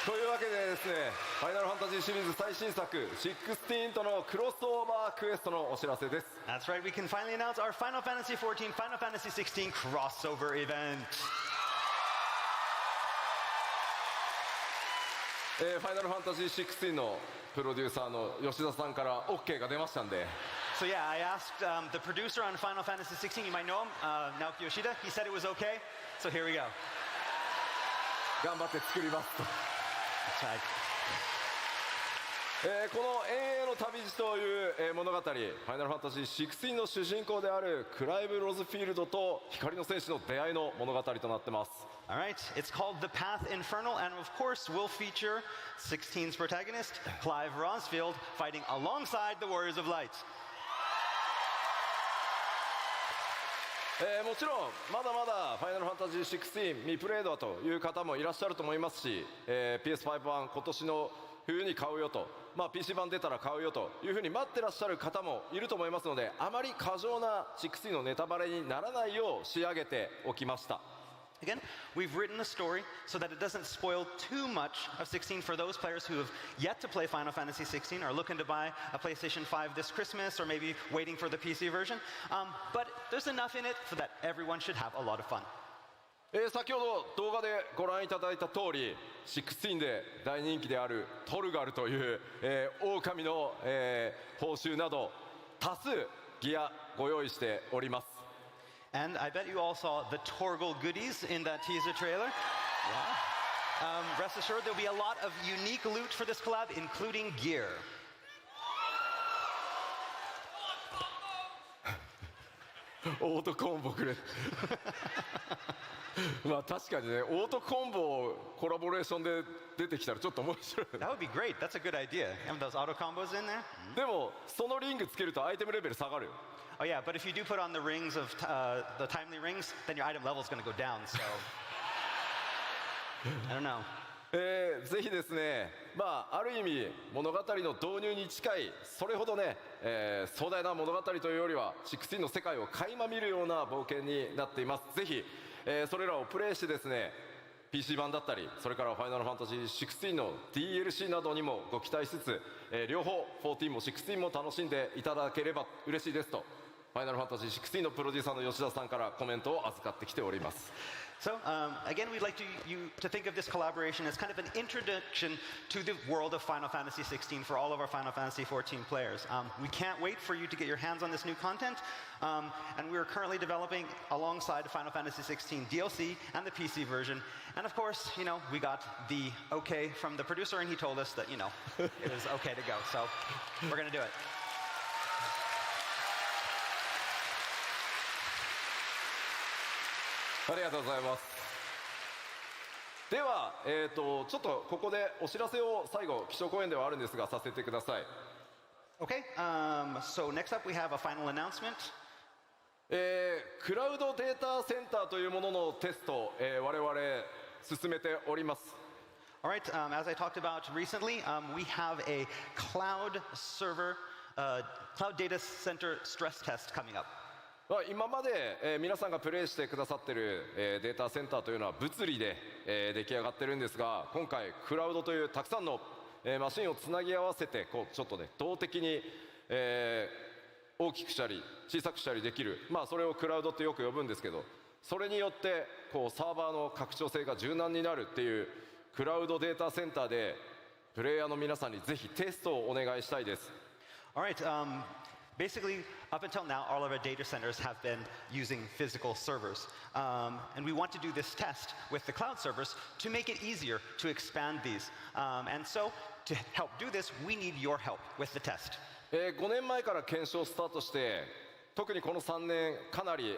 というわけでですね、ファイナルファンタジーシリーズ最新作16とのクロスオーバークエストのお知らせです。 That's right, we can finally announce our Final Fantasy XIV, Final Fantasy XVI crossover event. ファイナルファンタジー16のプロデューサーの吉田さんから OK が出ましたんで、 So yeah, I asked the producer on Final Fantasy XVI, you might know him, Naoki Yoshida. He said it was okay, so here we go. 頑張って作りますと。 That's right. この永遠の旅路という物語、ファイナルファンタジー16の主人公であるクライブ・ロズフィールドと光の戦士の出会いの物語となってます。 All right, it's called The Path Infernal, and of course will feature 16's protagonist, Clive Rosfield, fighting alongside the Warriors of Light. もちろんまだまだファイナルファンタジー16未プレイドという方もいらっしゃると思いますし、PS5 版今年の冬に買うよと、PC 版出たら買うよというふうに待ってらっしゃる方もいると思いますので、あまり過剰な16のネタバレにならないよう仕上げておきました。Again, we've written a story so that it doesn't spoil too much of 16 for those players who have yet to play Final Fantasy 16, are looking to buy a PlayStation 5 this Christmas, or maybe waiting for the PC version. But there's enough in it so that everyone should have a lot of fun. 先ほど動画でご覧いただいた通り、16で大人気であるトルガルという、狼の、報酬など多数ギアご用意しております。And I bet you all saw the Torgal goodies in that teaser trailer. Yeah. Rest assured, there'll be a lot of unique loot for this collab, including gear. オートコンボくれ確かにね、オートコンボコラボレーションで出てきたらちょっと面白い。 That would be great. That's a good idea. Have those auto combos in there. でもそのリングつけるとアイテムレベル下がるよ。 Oh yeah, but if you do put on the rings of the timely rings, then your item level is going to go down. So I don't know. ぜひですね、ある意味物語の導入に近い、それほどね、壮大な物語というよりは16の世界を垣間見るような冒険になっています。ぜひ、それらをプレイしてですね、 PC 版だったり、それからファイナルファンタジー16の DLC などにもご期待しつつ、両方14も16も楽しんでいただければ嬉しいですと、ファイナルファンタジー16のプロデューサーの吉田さんからコメントを預かってきております。 So again, we'd like you to think of this collaboration as kind of an introduction to the world of Final Fantasy 16 for all of our Final Fantasy 14 players. We can't wait for you to get your hands on this new content, and we're currently developing alongside Final Fantasy 16 DLC and the PC version. And of course, you know, we got the okay from the producer, and he told us that, you know, it was okay to go. So we're going to do it. ありがとうございます。では、ちょっとここでお知らせを最後基調講演ではあるんですがさせてください。 Okay, so next up we have a final announcement. クラウドデータセンターというもののテスト、我々進めております。 All right, as I talked about recently, we have a cloud server, cloud data center stress test coming up. 今まで、皆さんがプレイしてくださっている、データセンターというのは物理で、出来上がってるんですが、今回クラウドというたくさんの、マシンをつなぎ合わせてこうちょっとね動的に、大きくしたり小さくしたりできる、それをクラウドってよく呼ぶんですけど、それによってこうサーバーの拡張性が柔軟になるっていうクラウドデータセンターでプレイヤーの皆さんにぜひテストをお願いしたいです。 All right, basically, up until now, all of our data centers have been using physical servers. And we want to do this test with the cloud servers to make it easier to expand these. And so, to help do this, we need your help with the test. 5年前から検証スタートして、特にこの3年かなり、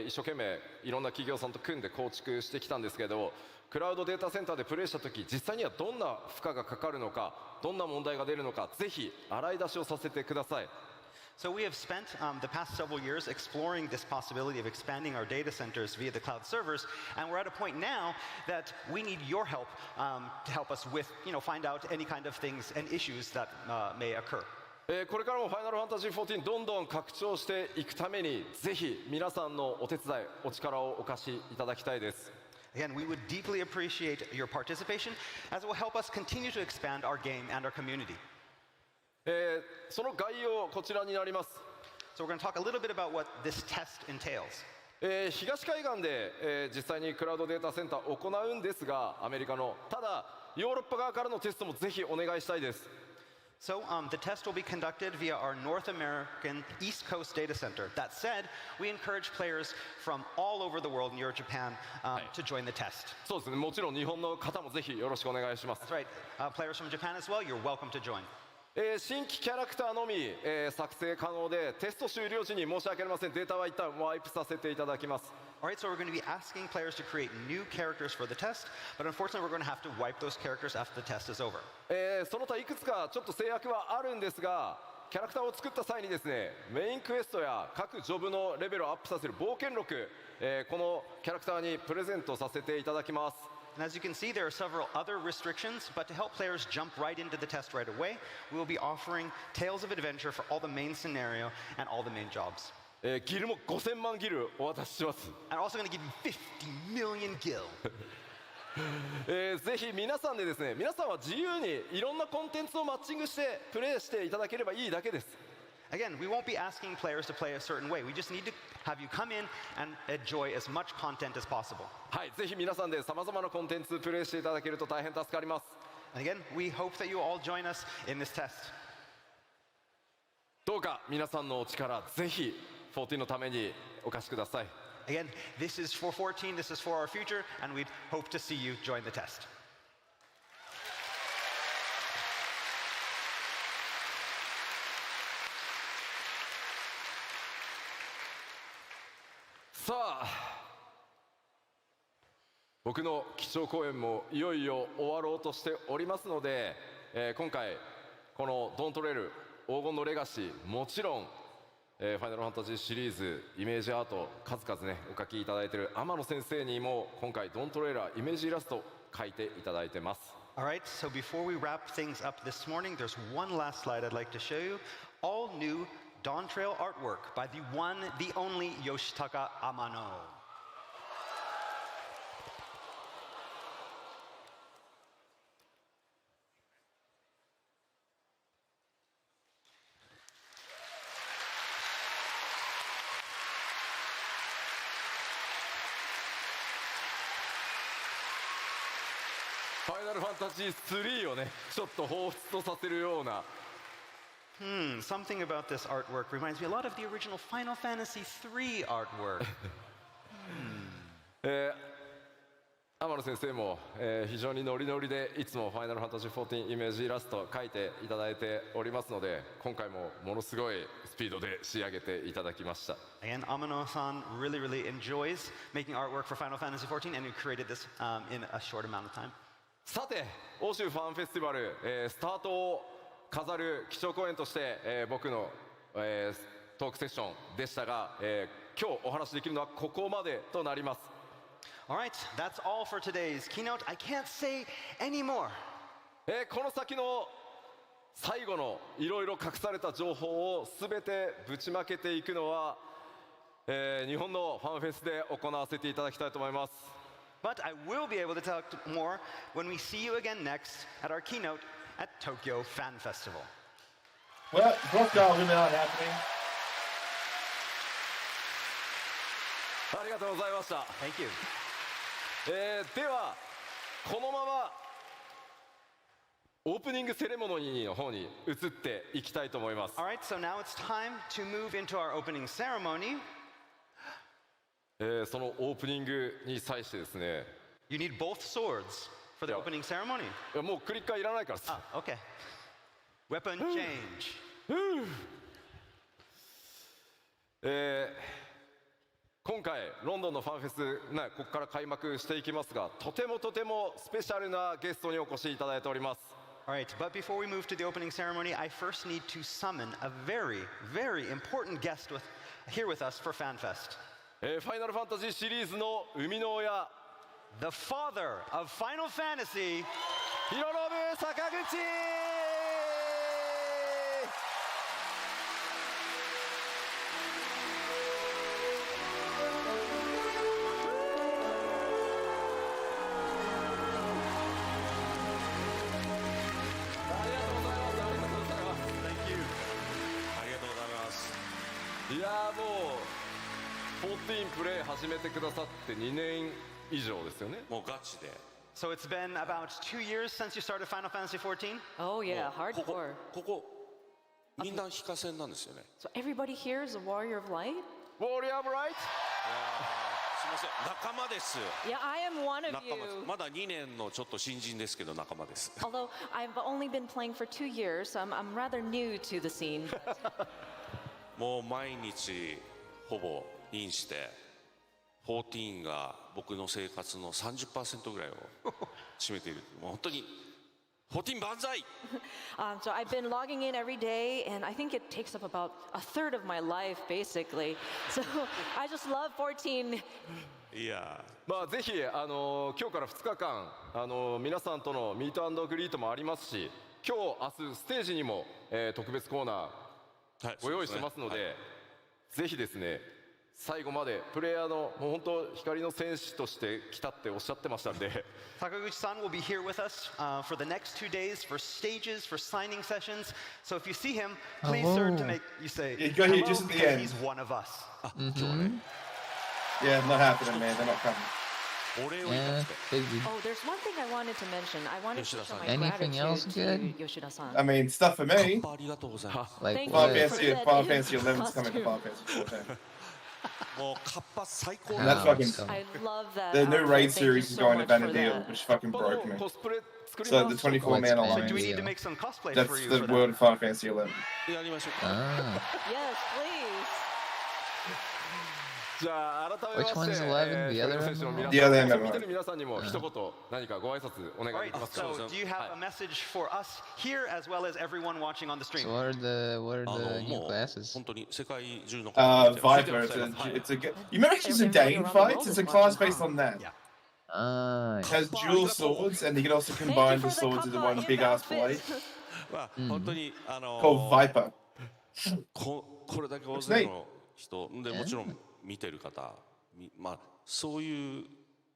一生懸命いろんな企業さんと組んで構築してきたんですけど、クラウドデータセンターでプレイした時、実際にはどんな負荷がかかるのか、どんな問題が出るのか、ぜひ洗い出しをさせてください。 So we have spent the past several years exploring this possibility of expanding our data centers via the cloud servers, and we're at a point now that we need your help to help us with, you know, find out any kind of things and issues that may occur. これからもファイナルファンタジー14どんどん拡張していくために、ぜひ皆さんのお手伝い、お力をお貸しいただきたいです。 Again, we would deeply appreciate your participation, as it will help us continue to expand our game and our community. その概要こちらになります。 So we're going to talk a little bit about what this test entails. 東海岸で、実際にクラウドデータセンターを行うんですが、アメリカのただヨーロッパ側からのテストもぜひお願いしたいです。 So the test will be conducted via our North American East Coast data center. That said, we encourage players from all over the world, near Japan, to join the test. そうですね。もちろん日本の方もぜひよろしくお願いします。 That's right. Players from Japan as well, you're welcome to join. 新規キャラクターのみ、作成可能で、テスト終了時に申し訳ありません。データは一旦ワイプさせていただきます。 All right, so we're going to be asking players to create new characters for the test, but unfortunately we're going to have to wipe those characters after the test is over. その他いくつかちょっと制約はあるんですが、キャラクターを作った際にですね、メインクエストや各ジョブのレベルをアップさせる冒険録、このキャラクターにプレゼントさせていただきます。 And as you can see, there are several other restrictions, but to help players jump right into the test right away, we will be offering Tales of Adventure for all the main scenario and all the main jobs. ギルも5000万ギルお渡しします。 And also going to give you 50 million gil. ぜひ皆さんでですね、皆さんは自由にいろんなコンテンツをマッチングしてプレイしていただければいいだけです。 Again, we won't be asking players to play a certain way. We just need to have you come in and enjoy as much content as possible. はい、ぜひ皆さんでさまざまなコンテンツプレイしていただけると大変助かります。 And again, we hope that you all join us in this test. どうか皆さんのお力ぜひ14のためにお貸しください。 Again, this is for 14, this is for our future, and we hope to see you join the test. さあ、僕の貴重公演もいよいよ終わろうとしておりますので、今回このドントレール黄金のレガシー、もちろん、ファイナルファンタジーシリーズイメージアート数々ねお描きいただいている天野先生にも今回ドントレーラーイメージイラスト描いていただいてます。 All right, so before we wrap things up this morning, there's one last slide I'd like to show you. All new Dawn Trail artwork by the one, the only Yoshitaka Amano.「ファイナルファンタジー3」をねちょっと彷彿とさせるような Something about this artwork reminds me a lot of the original Final Fantasy III artwork. 天野先生も、非常にノリノリでいつも「ファイナルファンタジー14」イメージイラスト描いていただいておりますので、今回もものすごいスピードで仕上げていただきました。 Again, Amano-san really enjoys making artwork for Final Fantasy XIV, and he created this in a short amount of time. さて欧州ファンフェスティバル、スタートを飾る基調講演として、僕の、トークセッションでしたが、今日お話しできるのはここまでとなります。 All right, that's all for today's keynote. I can't say any more. この先の最後のいろいろ隠された情報を全てぶちまけていくのは、日本のファンフェスで行わせていただきたいと思います。 But I will be able to talk more when we see you again next at our keynote at Tokyo Fan Festival. Well, both are really not happening. ありがとうございました。 Thank you. ではこのままオープニングセレモニーの方に移っていきたいと思います。 All right, so now it's time to move into our opening ceremony. そのオープニングに際してですね、 You need both swords for the Yeah. opening ceremony. いやもうクリッカーいらないからさ。 Ah, okay. Weapon change. 今回ロンドンのファンフェス、ね、ここから開幕していきますが、とてもスペシャルなゲストにお越しいただいております。 All right, but before we move to the opening ceremony, I first need to summon a very important guest here with us for FanFest. ファイナルファンタジーシリーズの生みの親、 The father of Final Fantasy, ヒロノブ坂口。いやーもう14プレイ始めてくださって2年以上ですよね。もうガチで So it's been about 2 years since you started Final Fantasy XIV? Oh yeah, ここ hardcore. ここみんな非課線なんですよね So everybody here is a warrior of light? Warrior of Light。 すいません仲間です Yeah, I am one of 仲間です you. まだ2年のちょっと新人ですけど仲間です Although I've only been playing for 2 years, so I'm rather new to the scene. もう毎日ほぼインして14が僕の生活の 30% ぐらいを占めているもう本当に14 万歳 So I've been logging in every day, and I think it takes up about a third of my life, basically. So I just love 14. いやまあぜひ今日から2日間皆さんとのミート&グリートもありますし、今日明日ステージにも、特別コーナーはいご用意してますので、はいぜひですね最後までプレイヤーのもう本当光の戦士として来たっておっしゃってましたんで。Takaguchi-san will be here with us for the next 2 days for stages, for signing sessions. So if you see him, please, sir, to make you say Yeah, go here hello just at the because end. he's one of us. あ今日はね Yeah, not happening, man. They're not coming. お礼を言いた Yeah, くて busy. Oh, there's one thing I wanted to mention. I wanted to show my Anything gratitude else to good? Yoshida-san. I mean, stuff for カ me. ッパありがとうございます Like Thank Final you. what? Fantasy, that Final Fantasy 11's coming to costume. Final Fantasy 14. もうカッパ最高 And だ that's Wow, fucking. so- I love that. The new outfit. raid Thank you series is so going to much for Vanadil, that. which fucking broke me. コスプレ作り So ま the しょう 24 man What's So alliance. do we need to Deal. make some cosplay That's for you the for world that? of Final Fantasy 11. やりましょうか Ah, Yes, please. じゃあ改めま Which して one's 11? The other 選手の皆さん The other MMO. 見てる皆さんにも一言何かご挨拶お願い All で right, きますか。 so do you have a message for us here as well as everyone watching on the stream? so what are the new もう classes? 本当に世界中の方が見てます Viper. It's a. You remember Zidane fights? It's a class based on that. Yeah. Ah, It has dual swords, and you can also combine the swords into one big ass blade まあ本当にcalled Viper. これだけ大勢の人でもちろん見てる方まあそういう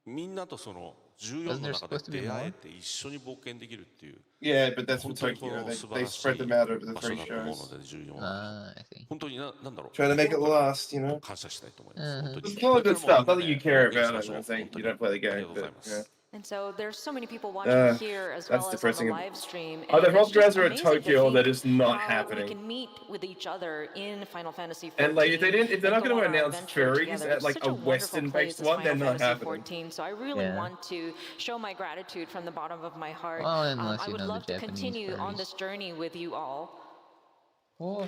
みんなとその14の中で出会えて一緒に冒険できるっていう Yeah, but that's for 本当にこ Tokyo. の They, 素晴 they らし spread い them out over the 場所 three だと思う shows. ので14は ah, I see. 本当になんだろう Try to make it last, you know. 感謝したいと思います本当 It's に all good stuff. Not that you care about it. 本 I'm 当 saying に you don't play the あり game, がとうござい but ます yeah. And so there's so many people watching here as that's well as on depressing. the live stream. Oh, the And World it's just Dress are at amazing to Tokyo. think That is not how happening. We can meet with each other in Final Fantasy 14. And like, if they're not and go going to on our announce adventure furries together. at It's like such a wonderful Western-based place, one, they're Final not Fantasy happening. 14. So I really Yeah. want to show my gratitude from the bottom of my heart. Well, unless I you would know the love to Japanese continue on furries. this journey with you all. Oh, okay,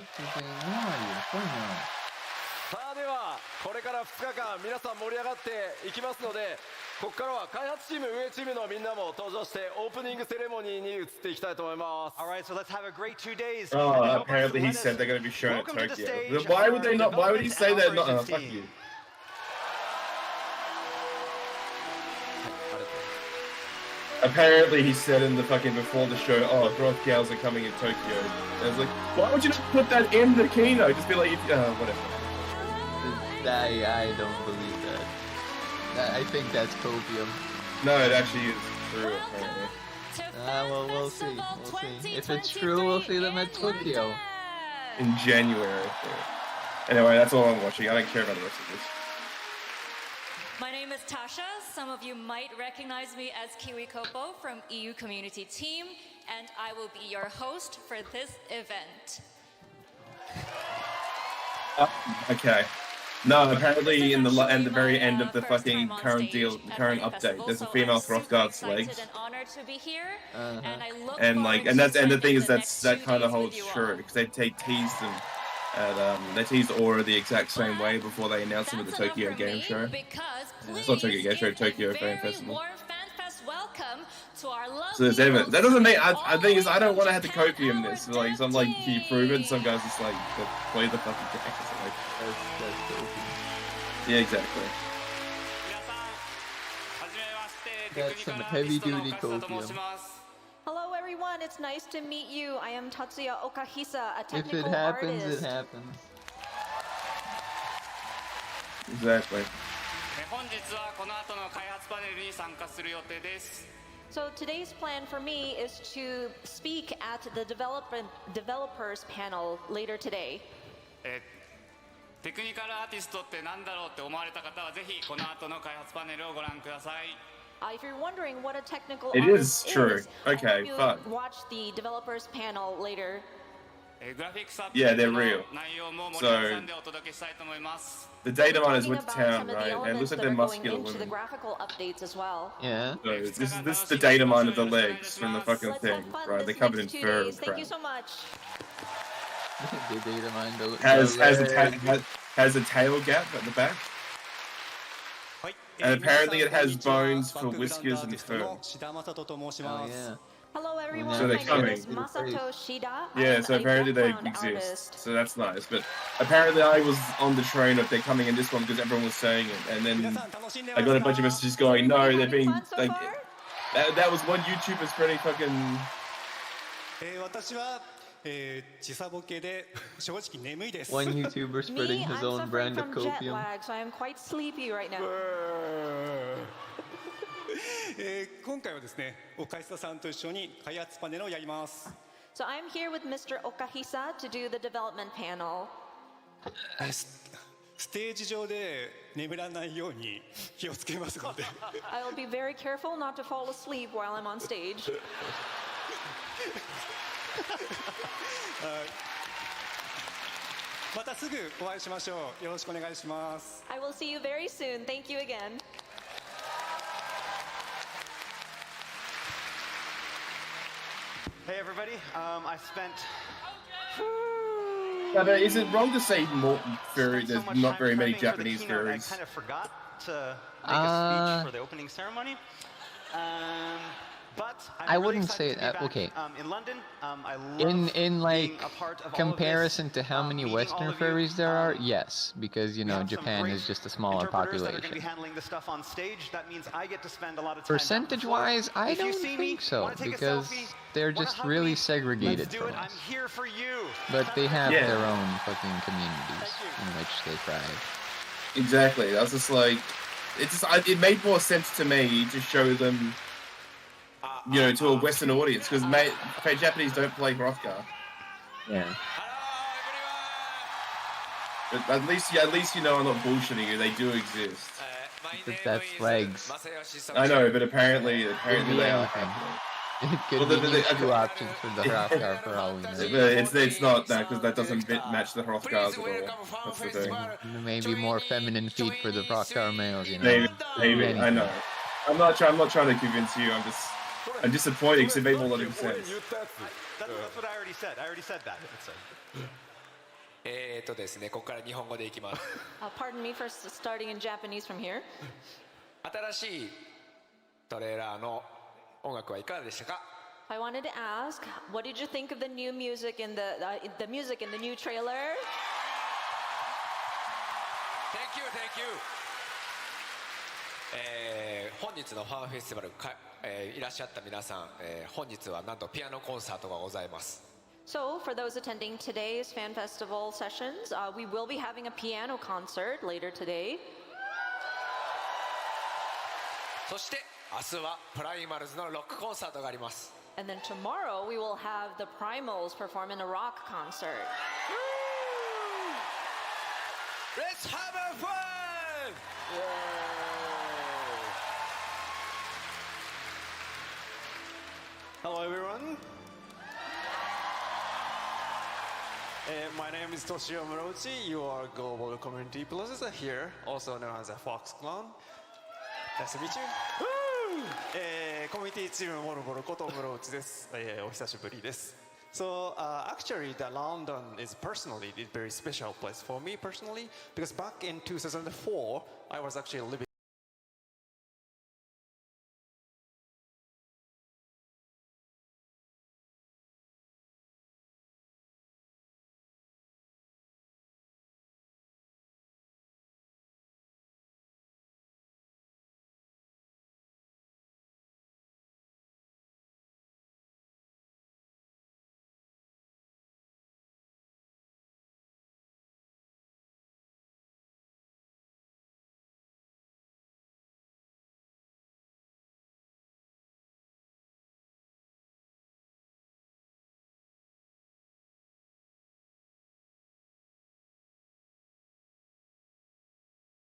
さあではこれから2日間皆さん盛り上がっていきますので、ここからは開発チーム運営チームのみんなも登場してオープニングセレモニーに移っていきたいと思います。 All right, so let's have a great 2 days. Oh, And Hobart, apparently he let us said they're going to be shown at welcome to the Tokyo. stage Then why would our they not? Why would he say development that? and Not. Fuck operations you. team. Apparently he said in the fucking before the show, oh, growth gals are coming in Tokyo. And I was like, why would you not put that in the keynote? Just be like, whatever. I don't believe that. I think that's copium. No, it actually is true. Apparently. Well, we'll see. We'll see. If it's true, we'll see them at Tokyo. In January. Anyway, that's all I'm watching. I don't care about the rest of this. My name is Tasha. Some of you might recognize me as Kiwi Kopo from EU Community Team, and I will be your host for this event. Okay. No, apparently in the very end of the fucking current deal, the current update, there's a female Throthguard's legs. And like, and the thing is that kind of holds true because they teased them. They teased Aura the exact same way before they announced them at the Tokyo Game Show. It's not Tokyo Game Show, Tokyo Fan Festival. So there's evidence. That doesn't mean. I think is I don't want to have to copium this. Like some like can you prove it? Some guys just like play the fucking game. Like, That's copium. yeah, exactly. That's some heavy-duty copium. Hello, everyone. It's nice to meet you. I am Tatsuya Okahisa, a If technical it happens, artist. it happens. Exactly. So today's plan for me is to speak at the developers panel later today. テクニカルアーティストって何だろうって思われた方はぜひこの後の開発パネルをご覧ください。If you're wondering what a technical It artist is true. is, Okay, I hope you fine. watch the developers panel later. グラフィックスアップ Yeah, デー they're トの real. 内容も盛りだくさんでお届けしたいと思います。 The data miners Talking went to about town, some of the right? And elements look at that their are going muscular into the women. graphical updates as well. Yeah. So this is the data mine of the legs from the fucking Let's thing, have fun right? this They're covered in next 2 fur days. and Thank you crap. so much. The data mine the Has a tail gap at the back. And apparently it has bones for whiskers and fur. Oh yeah. Hello everyone, So they're my name coming. is Masato Shida. I Yeah, am so a apparently they background exist. artist. So that's nice. But apparently I was on the train of they're coming in this one because everyone was saying it. And then I got a bunch of messages going, no, they're being Fun so like far? that was one YouTuber spreading fucking 私は、時差ボケで正直眠いです。 One YouTuber spreading Me, his I'm own brand suffering of from jet copium. lag, so I am quite sleepy right now. 今回はですね、岡久さんと一緒に開発パネルをやります。 So I'm here with Mr. Okahisa to do the development panel. ステージ上で眠らないように気をつけますので。 I will be very careful not to fall asleep while I'm on stage. またすぐお会いしましょう。よろしくお願いします。 I will see you very soon. Thank you again. Hey everybody, I spent But is it wrong to say more furry? so There's much not time very many prepping for the Japanese keynote, I furries. kind of forgot to make a speech for the opening ceremony. But I I'm really wouldn't excited say to be that. back, Okay. In London, I love In being like a part of all of comparison this, to how many meeting all Western of you. furries there are, yes, because you We know have some Japan great is just a smaller interpreters that are going to be population. handling the stuff on stage. That means I get to spend a lot of time. Percentage-wise, I If you don't see me, think so, wanna take a because selfie, they're wanna just hug really me, segregated let's do from it. I'm us. here for you. But they have Yeah. their own fucking communities Thank you. in which they thrive. Exactly. I was just like, it made more sense to me to show them, you know, to a Western audience because Japanese don't play Hrothgar. Yeah. But at least you know I'm not bullshitting you. They do exist. But that's legs. I know, but apparently Could be they are. anything. It could Well, be the- these the- two options for the Hrothgar for all we But know. it's not that because that doesn't match the Hrothgars at all. That's the thing. Maybe more feminine feet for the Hrothgar males, you know. Maybe. I Anything. know. I'm not trying to convince you. I'm disappointed because it made a lot of sense. That's what I already said. I already said that. Pardon me for starting in Japanese from here. 新しいトレーラーの音楽はいかがでしたか？ I wanted to ask, what did you think of the new music in the music in the new trailer? Thank you, thank you. 本日のファンフェスティバルいらっしゃった皆さん、本日はなんとピアノコンサートがございます。 So, for those attending today's fan festival sessions, we will be having a piano concert later today. そして明日はプライマルズのロックコンサートがあります。 And then tomorrow we will have the Primals perform in a rock concert. Let's have a fun! Hello everyone. My name is Toshio Morochi. You are global community processor here, also known as a Fox clone. Nice to meet you. コミュニティチームモルボルことムロウチです。お久しぶりです。So actually, the London is personally a very special place for me personally because back in 2004, I was actually living.